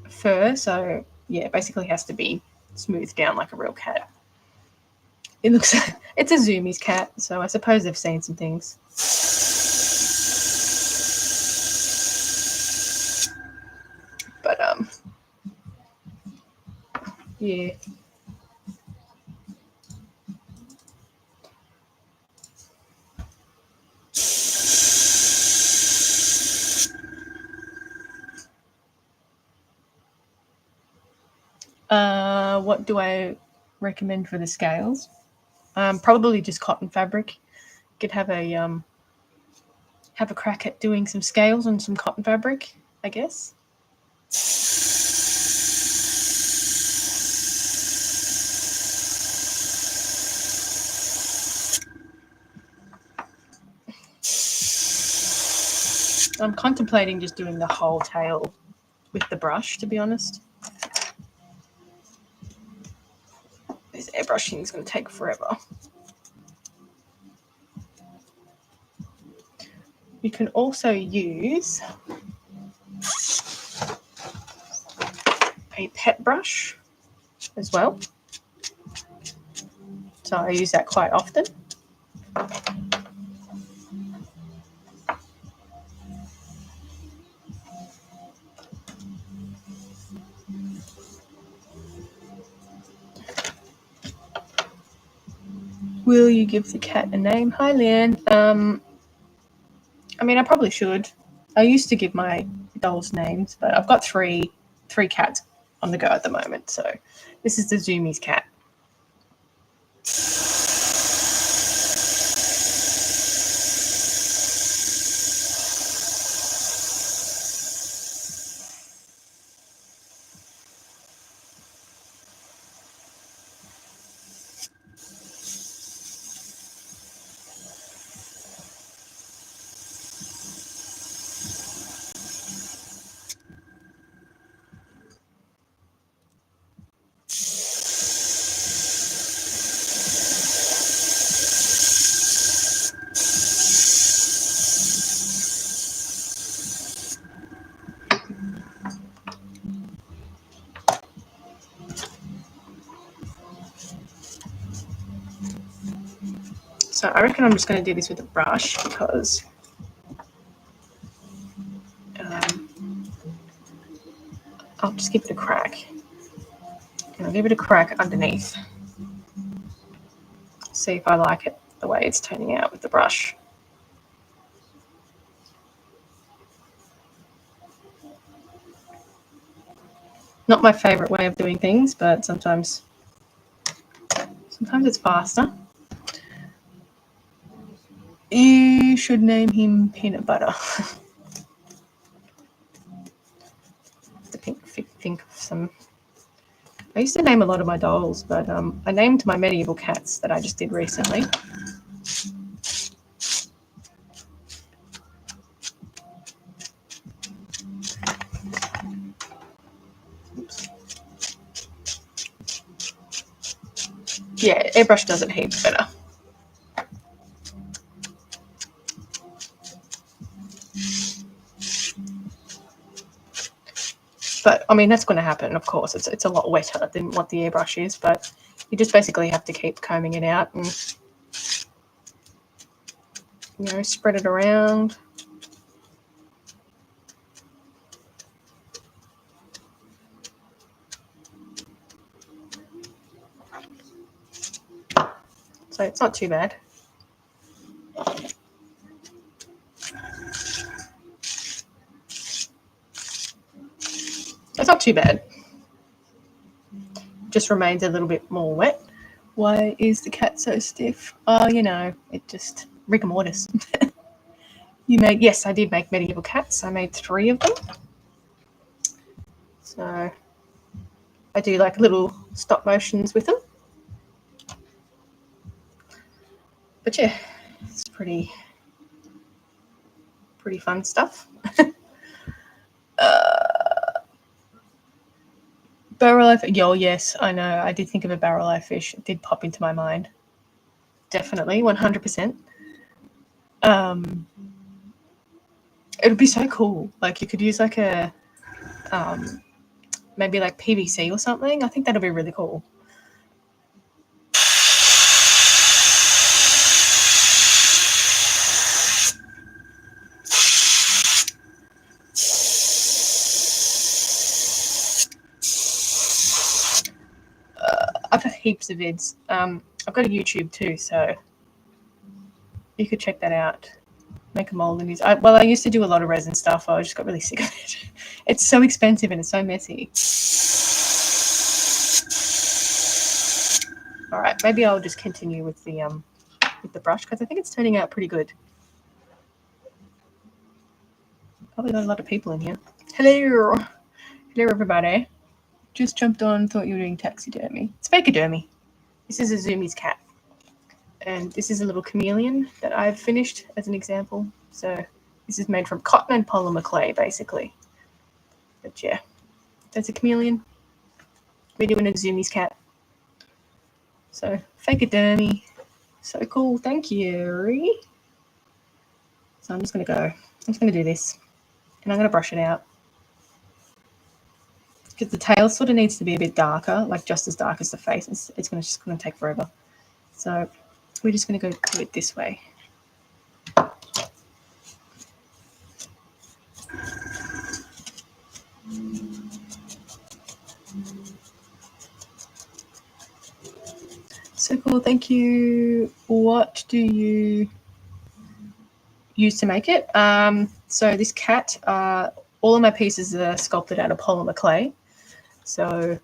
fur. So yeah, basically has to be smoothed down like a real cat. It looks. It's a Zoomies cat, so I suppose they've seen some things. But yeah. What do I recommend for the scales? Probably just cotton fabric. You could have a crack at doing some scales on some cotton fabric, I guess. I'm contemplating just doing the whole tail with the brush, to be honest. This airbrushing is going to take forever. You can also use a pet brush as well. So I use that quite often. Will you give the cat a name? Hi, Leanne. I mean, I probably should. I used to give my dolls names, but I've got three cats on the go at the moment. So this is the Zoomies cat. So I reckon I'm just going to do this with a brush because I'll just give it a crack. And I'll give it a crack underneath. See if I like it the way it's turning out with the brush. Not my favourite way of doing things, but sometimes it's faster. You should name him Peanut Butter. Think of some. I used to name a lot of my dolls, but I named my medieval cats that I just did recently. Oops. Yeah, airbrush does it heaps better. But I mean, that's going to happen, of course. It's a lot wetter than what the airbrush is, but you just basically have to keep combing it out and, you know, spread it around. So it's not too bad. It's not too bad. Just remains a little bit more wet. Why is the cat so stiff? Oh, you know, it just rigor mortis. Yes, I did make medieval cats. I made 3 of them. So I do like little stop motions with them. But yeah, it's pretty fun stuff. Barrel eye fish. Oh, yes, I know. I did think of a barrel eye fish. It did pop into my mind. Definitely, 100%. It would be so cool. Like you could use like a maybe like PVC or something. I think that'd be really cool. I've got heaps of vids. I've got a YouTube too, so you could check that out. Make a mold and use. I used to do a lot of resin stuff. I just got really sick of it. It's so expensive and it's so messy. All right, maybe I'll just continue with the brush because I think it's turning out pretty good. Probably got a lot of people in here. Hello, everybody. Just jumped on. Thought you were doing taxidermy. It's fakeodermy. This is a Zoomies cat. And this is a little chameleon that I've finished as an example. So this is made from cotton and polymer clay, basically. But yeah, there's a chameleon. We're doing a Zoomies cat. So fakeodermy. So cool. Thank you. So I'm just going to do this, and I'm going to brush it out. Because the tail sort of needs to be a bit darker, like just as dark as the face. It's just going to take forever. So we're just going to go do it this way. So cool, thank you. What do you use to make it? So this cat, all of my pieces are sculpted out of polymer clay. So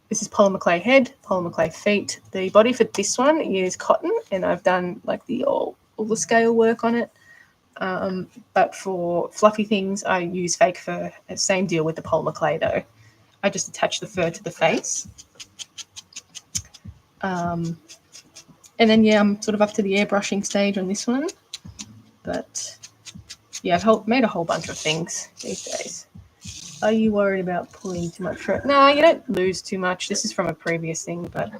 this is polymer clay head, polymer clay feet. The body for this one is cotton, and I've done like all the scale work on it. But for fluffy things, I use fake fur. Same deal with the polymer clay though. I just attach the fur to the face. And then, yeah, I'm sort of up to the airbrushing stage on this one. But, yeah, I've made a whole bunch of things these days. Are you worried about pulling too much fur? No, you don't lose too much. This is from a previous thing, but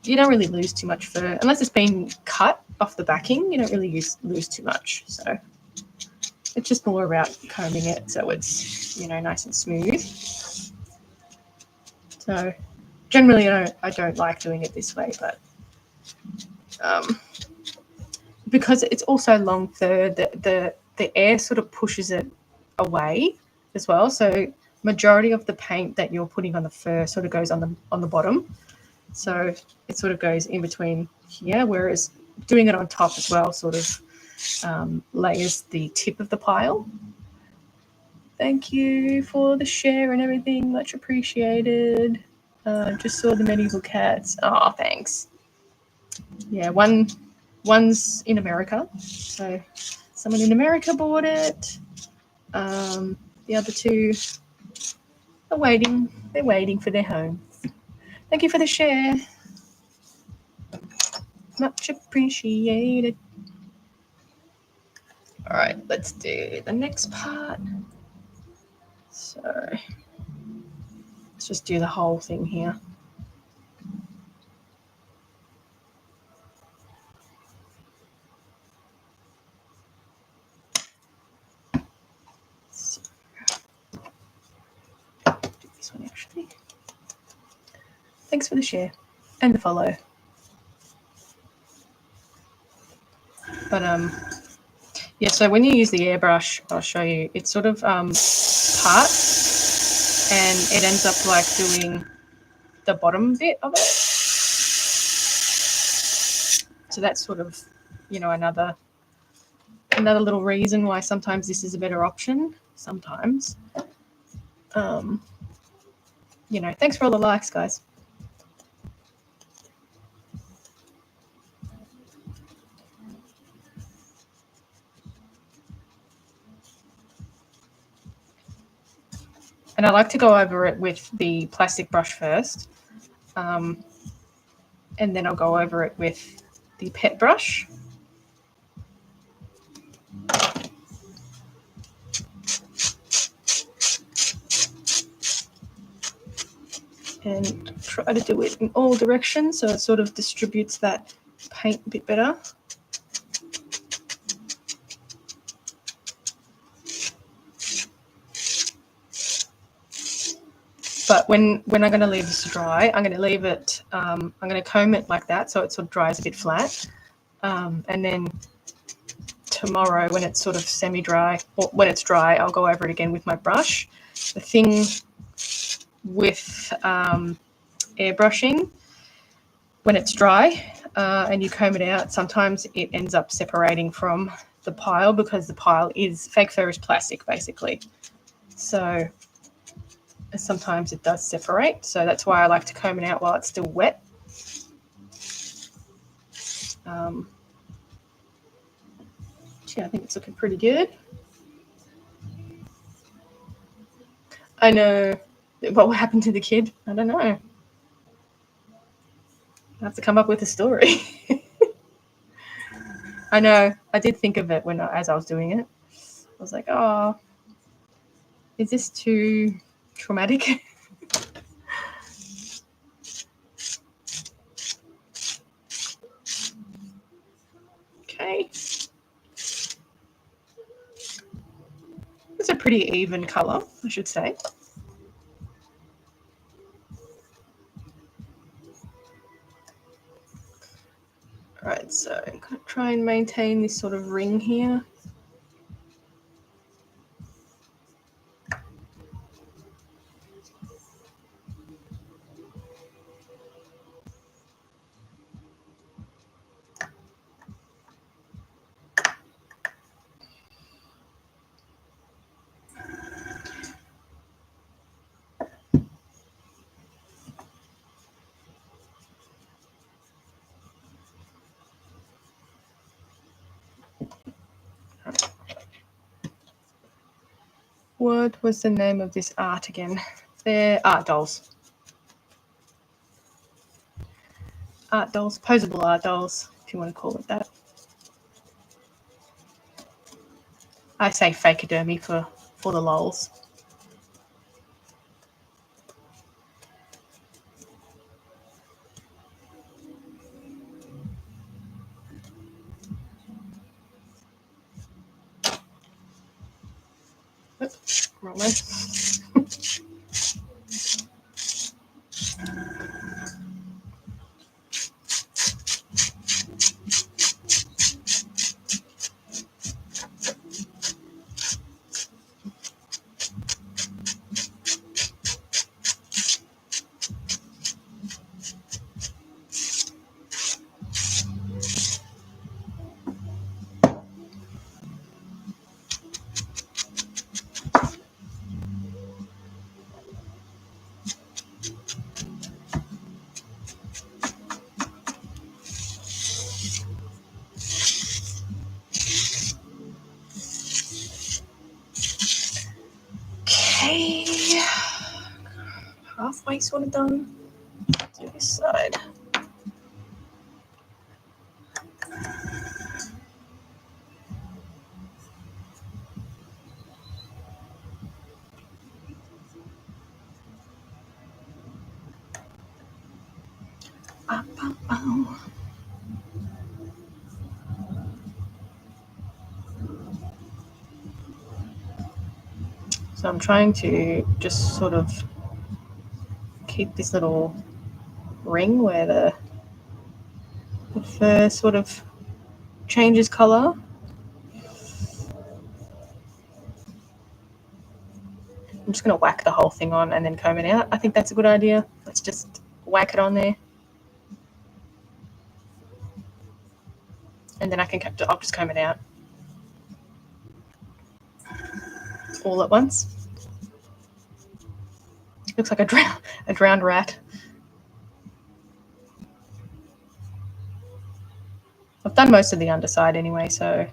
you don't really lose too much fur. Unless it's been cut off the backing, you don't really lose too much. So it's just more about combing it so it's, nice and smooth. So generally I don't like doing it this way, but because it's also long fur, the air sort of pushes it away as well. So majority of the paint that you're putting on the fur sort of goes on the bottom. So it sort of goes in between here, whereas doing it on top as well sort of layers the tip of the pile. Thank you for the share and everything. Much appreciated. Just saw the medieval cats. Oh, thanks. Yeah, one's in America. So someone in America bought it. The other two are waiting. They're waiting for their home. Thank you for the share. Much appreciated. All right, let's do the next part. So let's just do the whole thing here. So, do this one actually. Thanks for the share and the follow. But yeah, so when you use the airbrush, I'll show you, it sort of parts and it ends up like doing the bottom bit of it. So that's sort of, another little reason why sometimes this is a better option. Sometimes. Thanks for all the likes, guys. And I like to go over it with the plastic brush first. And then I'll go over it with the pet brush. And try to do it in all directions so it sort of distributes that paint a bit better. But when I'm going to leave this to dry, I'm going to leave it, I'm going to comb it like that so it sort of dries a bit flat. And then tomorrow when it's sort of semi-dry, or when it's dry, I'll go over it again with my brush. The thing with airbrushing, when it's dry and you comb it out, sometimes it ends up separating from the pile because the pile fake fur is plastic basically. So sometimes it does separate. So that's why I like to comb it out while it's still wet. Yeah, I think it's looking pretty good. I know. What happened to the kid? I don't know. I have to come up with a story. I know. I did think of it as I was doing it. I was like, oh, is this too traumatic? Okay. pretty even colour, I should say. All right, so I'm going to try and maintain this sort of ring here. What was the name of this art again? They're art dolls. Art dolls, posable art dolls, if you want to call it that. I say fakeodermy for the lols. Oops, wrong way. Okay, halfway sort of done. Do this side. So I'm trying to just sort of keep this little ring where the fur sort of changes colour. I'm just going to whack the whole thing on and then comb it out. I think that's a good idea. Let's just whack it on there. And then I'll just comb it out all at once. Looks like a drowned rat. I've done most of the underside anyway, so.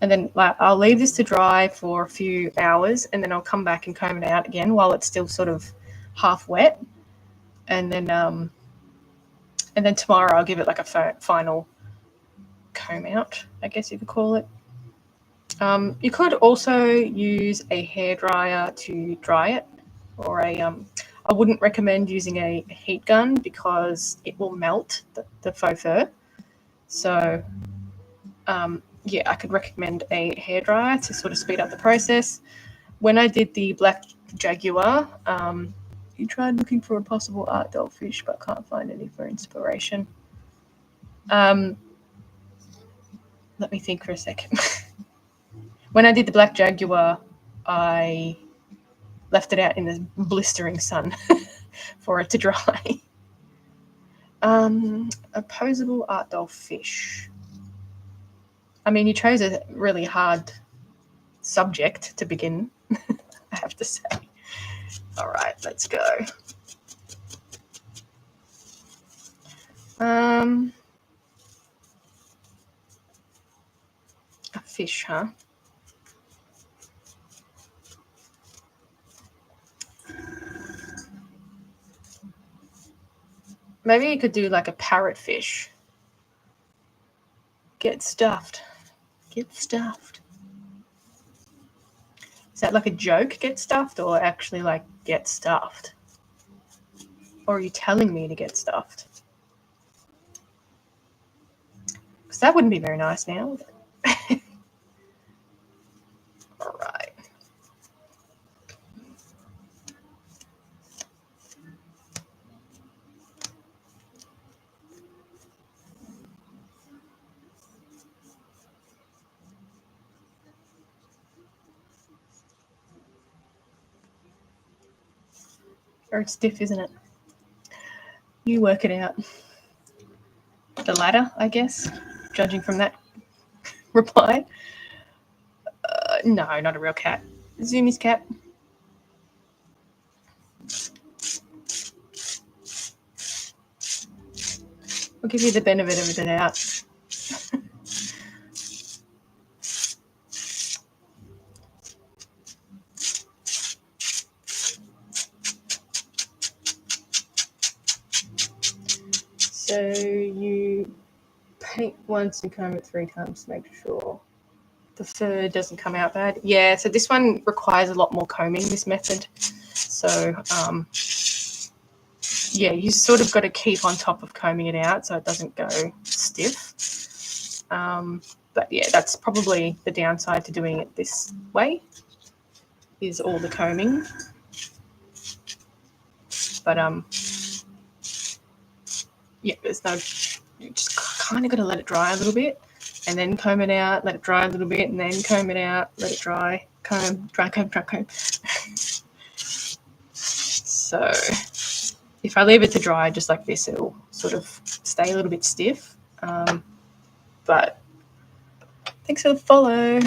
And then I'll leave this to dry for a few hours, and then I'll come back and comb it out again while it's still sort of half wet. And then tomorrow I'll give it like a final comb out, I guess you could call it. You could also use a hairdryer to dry it, or I wouldn't recommend using a heat gun because it will melt the faux fur. So yeah, I could recommend a hairdryer to sort of speed up the process. When I did the black jaguar, you tried looking for a possible art doll fish, but can't find any for inspiration. Let me think for a second. When I did the black jaguar, I left it out in the blistering sun for it to dry. A posable art doll fish. I mean, you chose a really hard subject to begin, I have to say. All right, let's go. A fish, huh? Maybe you could do like a parrotfish. Get stuffed. Get stuffed. Is that like a joke, get stuffed, or actually like get stuffed? Or are you telling me to get stuffed? Because that wouldn't be very nice now, would it? All right. Very stiff, isn't it? You work it out. The latter, I guess, judging from that reply. No, not a real cat. Zoomies cat. I'll give you the benefit of the doubt. So you paint once and comb it 3 times to make sure the fur doesn't come out bad. Yeah, so this one requires a lot more combing, this method. So, yeah, you sort of got to keep on top of combing it out so it doesn't go stiff. But yeah, that's probably the downside to doing it this way, is all the combing. But yeah, there's no, you just kind of got to let it dry a little bit and then comb it out, let it dry a little bit and then comb it out, let it dry, comb, dry, comb, dry, comb. So if I leave it to dry just like this, it'll sort of stay a little bit stiff. But thanks for the follow.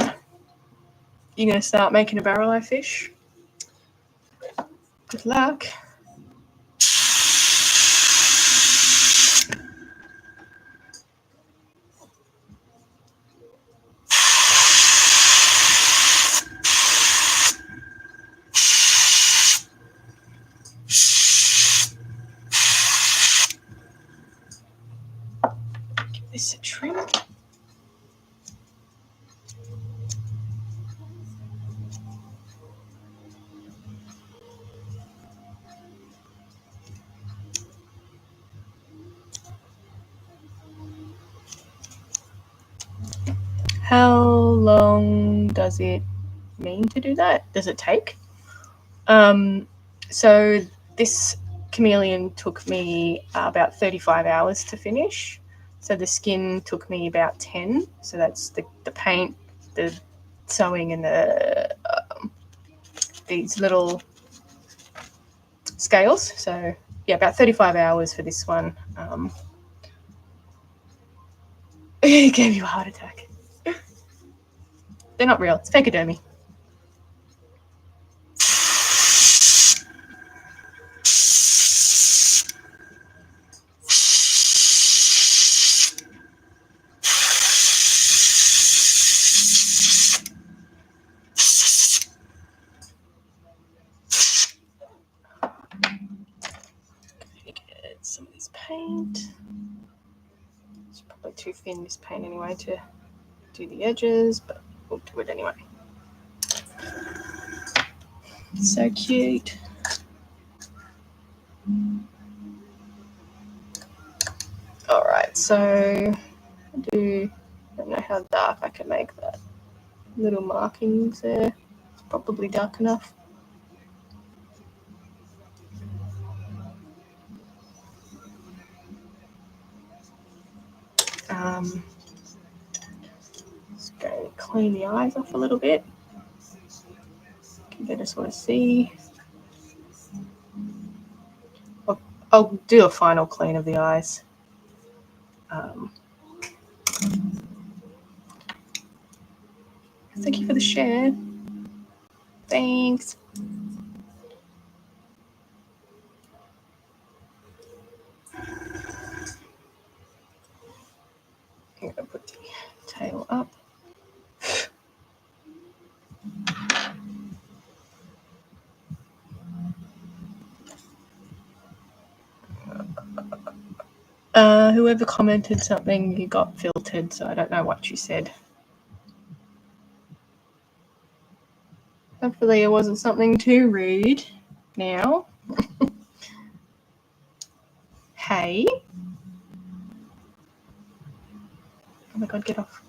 You're going to start making a barrel eye fish? Good luck. Give this a trim. How long does it mean to do that? Does it take? So this chameleon took me about 35 hours to finish. So the skin took me about 10. So that's the paint, the sewing, and the these little scales. So yeah, about 35 hours for this one. It gave you a heart attack. They're not real. It's fakeodermy. Get some of this paint. It's probably too thin, this paint anyway, to do the edges, but we'll do it anyway. So cute. All right, so I don't know how dark I can make that. Little markings there. It's probably dark enough. Just going to clean the eyes off a little bit. You can better sort of see. I'll do a final clean of the eyes. Thank you for the share. Thanks. I'm going to put the tail up. Whoever commented something, you got filtered, so I don't know what you said. Hopefully it wasn't something too rude now. Hey. my God, get off.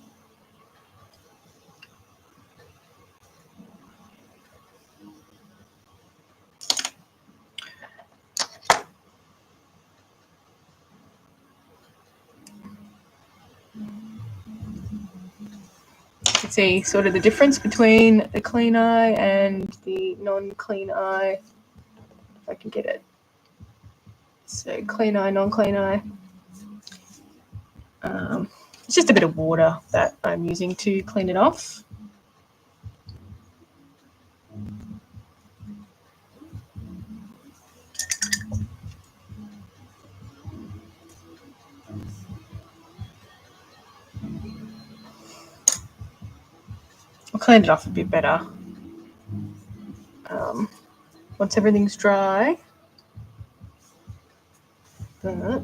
You can see sort of the difference between the clean eye and the non-clean eye. If I can get it. So clean eye, non-clean eye. It's just a bit of water that I'm using to clean it off. I'll clean it off a bit better once everything's dry. But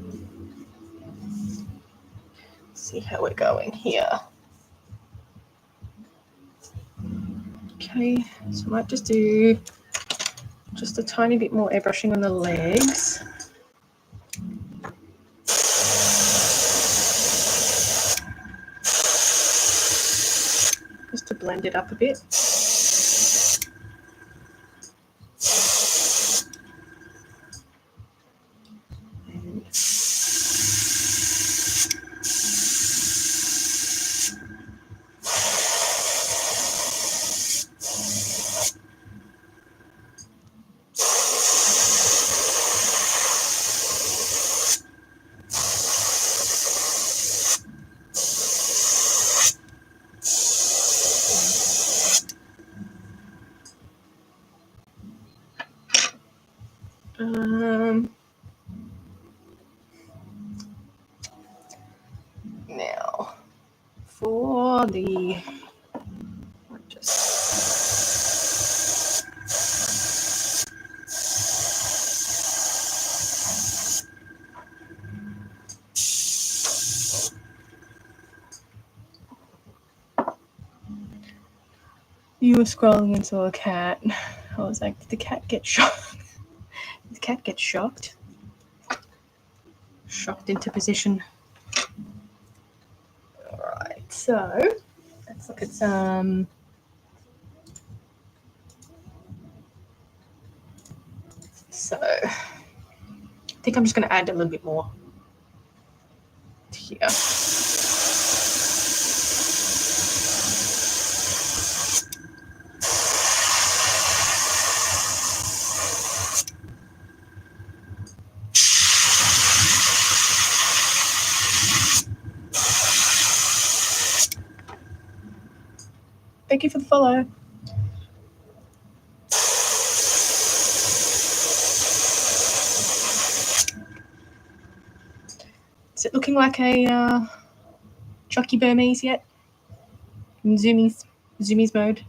see how we're going here. Okay, so I might just do just a tiny bit more airbrushing on the legs. Just to blend it up a bit. Now, for the you were scrolling and saw a cat. I was like, did the cat get shocked? Did the cat get shocked? Shocked into position. All right, so let's look at some. So I think I'm just going to add a little bit more here. Thank you for the follow. Is it looking like a Chucky Burmese yet? In zoomies mode.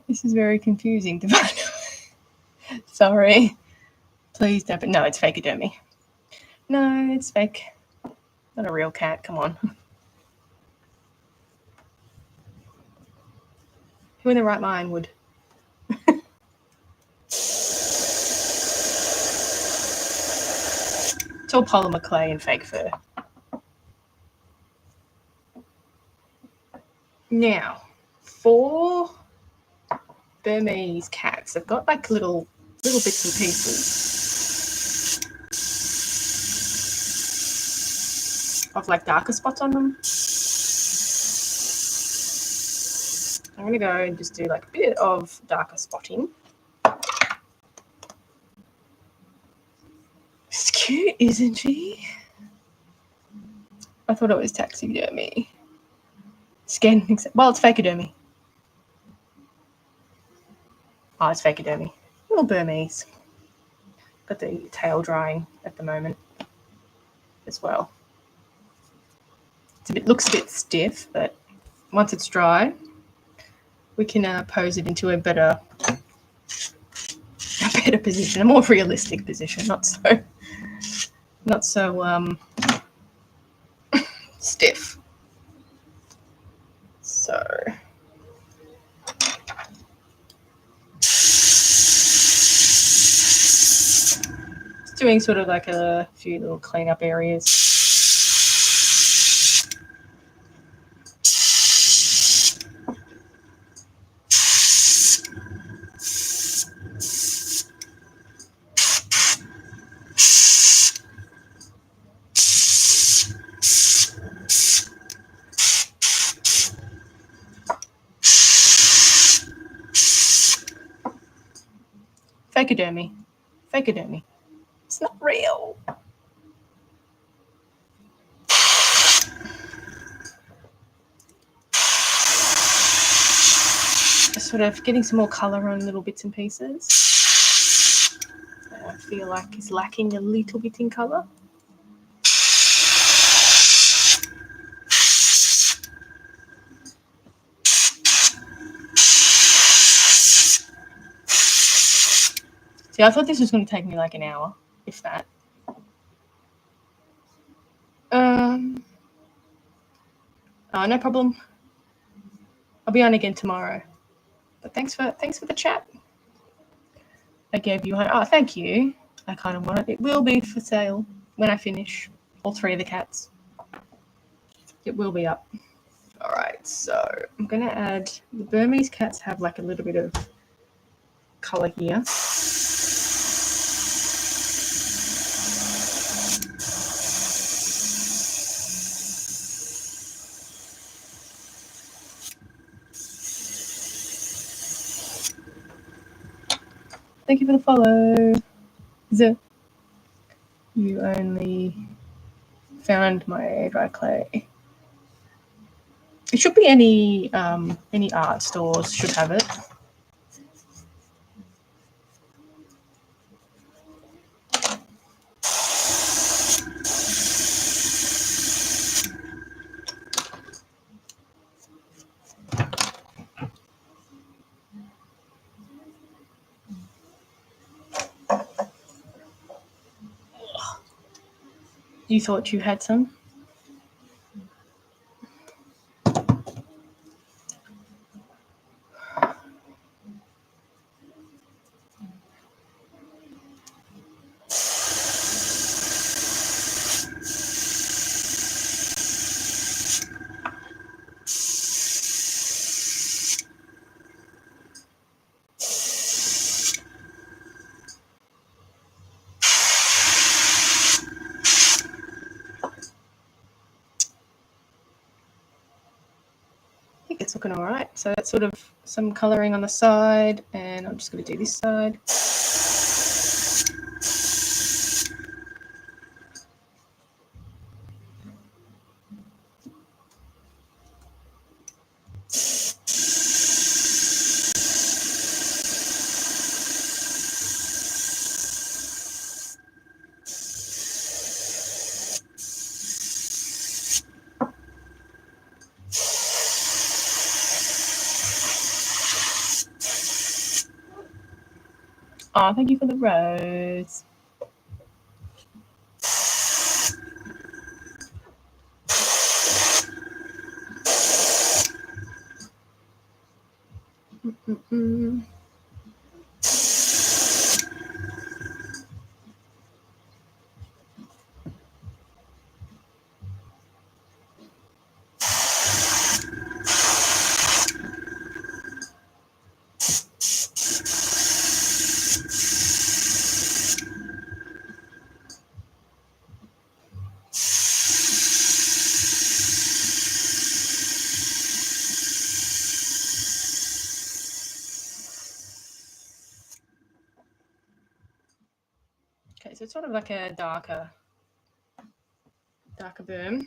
This is very confusing to find. Sorry. Please don't. No, it's fakeodermy. No, it's fake. Not a real cat. Come on. Who in their right mind would? It's all polymer clay and fake fur. Now, for Burmese cats, they've got like little bits and pieces of like darker spots on them. I'm going to go and just do like a bit of darker spotting. It's cute, isn't she? I thought it was taxidermy. Skin, well, it's fakeodermy. Oh, it's fakeodermy. Little Burmese. Got the tail drying at the moment as well. looks a bit stiff, but once it's dry, we can pose it into a better position, a more realistic position, not so stiff. So just doing sort of like a few little cleanup areas. Fakeodermy. Fakeodermy. It's not real. Just sort of getting some more colour on little bits and pieces. I feel like it's lacking a little bit in colour. See, I thought this was going to take me like an hour, if that. Oh, no problem. I'll be on again tomorrow. But thanks for the chat. I gave you one. Oh, thank you. I kind of want it. It will be for sale when I finish all 3 of the cats. It will be up. All right, so I'm going to add, the Burmese cats have like a little bit of colour here. Thank you for the follow. You only found my dry clay. It should be any art stores should have it. You thought you had some? It's looking all right. So that's sort of some colouring on the side, and I'm just going to do this side. Oh, thank you for the rose. Okay, so it's sort of like a darker burm.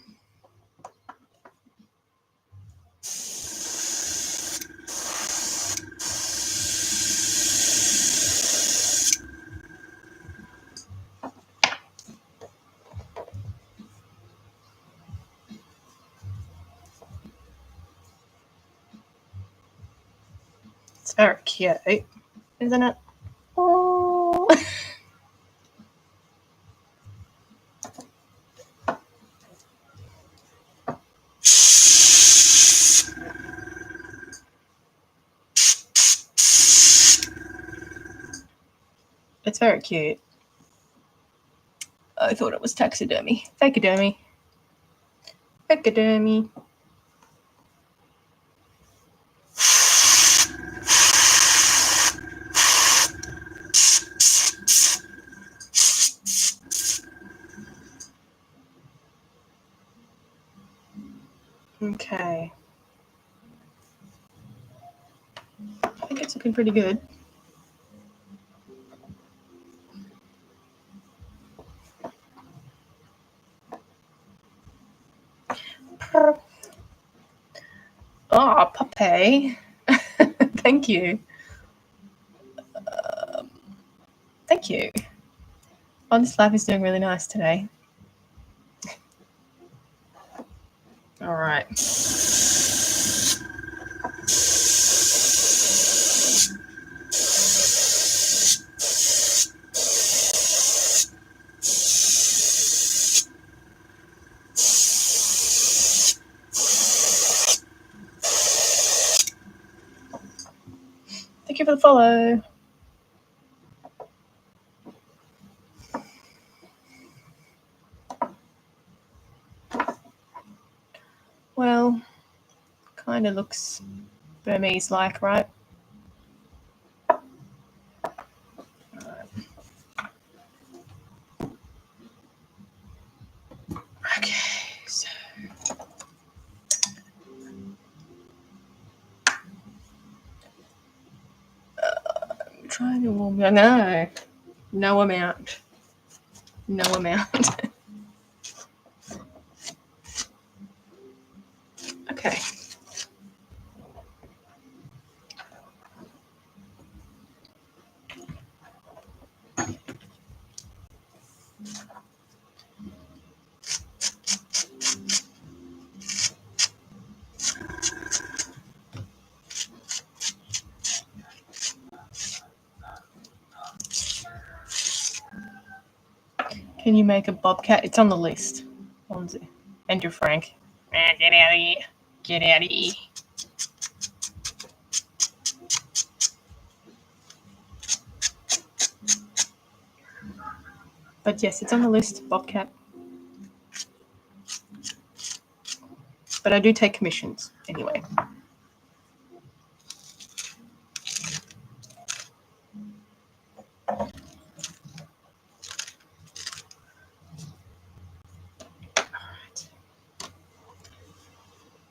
It's very cute, isn't it? Oh. It's very cute. I thought it was taxidermy. Fakeodermy. Fakeodermy. Okay. I think it's looking pretty good. Oh, puppy. Thank you. Thank you. Oh, this live is doing really nice today. All right. Thank you for the follow. Well, kind of looks Burmese-like, right? Okay, so I'm trying to warm. No amount. No amount. Okay. Can you make a bobcat? It's on the list. Fonzie. And you're Frank. Get out of here. Get out of here. But yes, it's on the list, bobcat. But I do take commissions anyway. Alright.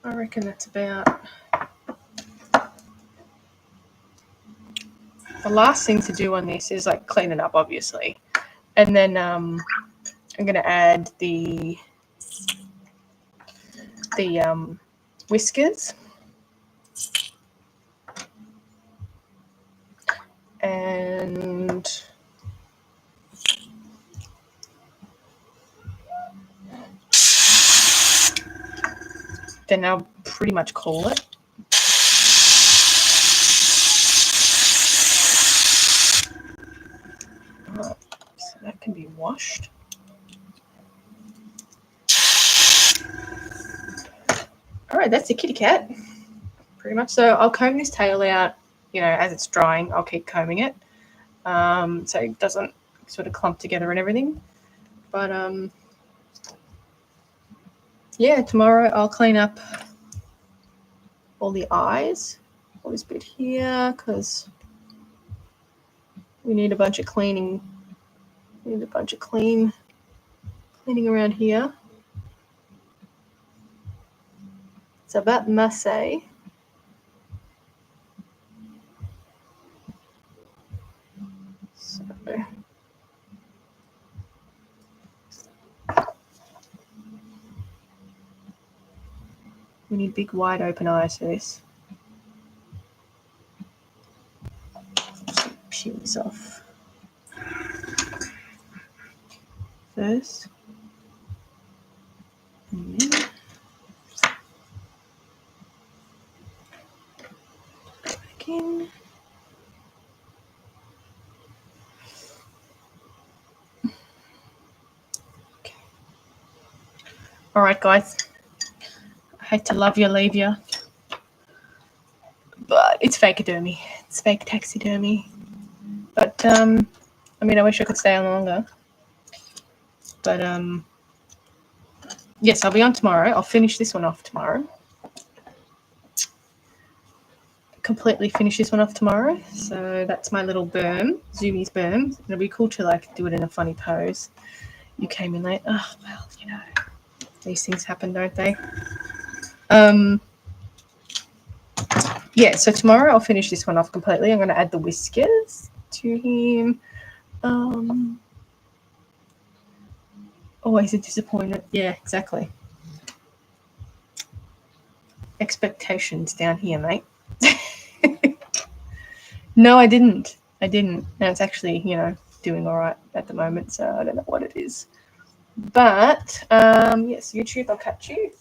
I reckon that's about the last thing to do on this is like clean it up, obviously. And then I'm gonna add the whiskers. And then I'll pretty much call it. Right, so that can be washed. All right, that's the kitty cat. Pretty much. So I'll comb this tail out, as it's drying. I'll keep combing it so it doesn't sort of clump together and everything. But yeah, tomorrow I'll clean up all the eyes, all this bit here, because we need a bunch of cleaning. We need a bunch of cleaning around here. It's about Massey. So we need big, wide open eyes for this. Peel this off first. And then go back in. All right, guys. I hate to love you, leave you. But it's fakeodermy. It's fake taxidermy. But, I mean, I wish I could stay on longer. But, yes, I'll be on tomorrow. I'll finish this one off tomorrow. Completely finish this one off tomorrow. So that's my little berm, Zoomies berm. It'll be cool to like do it in a funny pose. You came in late. Oh, well, you know, these things happen, don't they? Yeah, so tomorrow I'll finish this one off completely. I'm going to add the whiskers to him. Always a disappointment. Yeah, exactly. Expectations down here, mate. No, I didn't. And it's actually, you know, doing all right at the moment, so I don't know what it is. But, yes, YouTube, I'll catch you.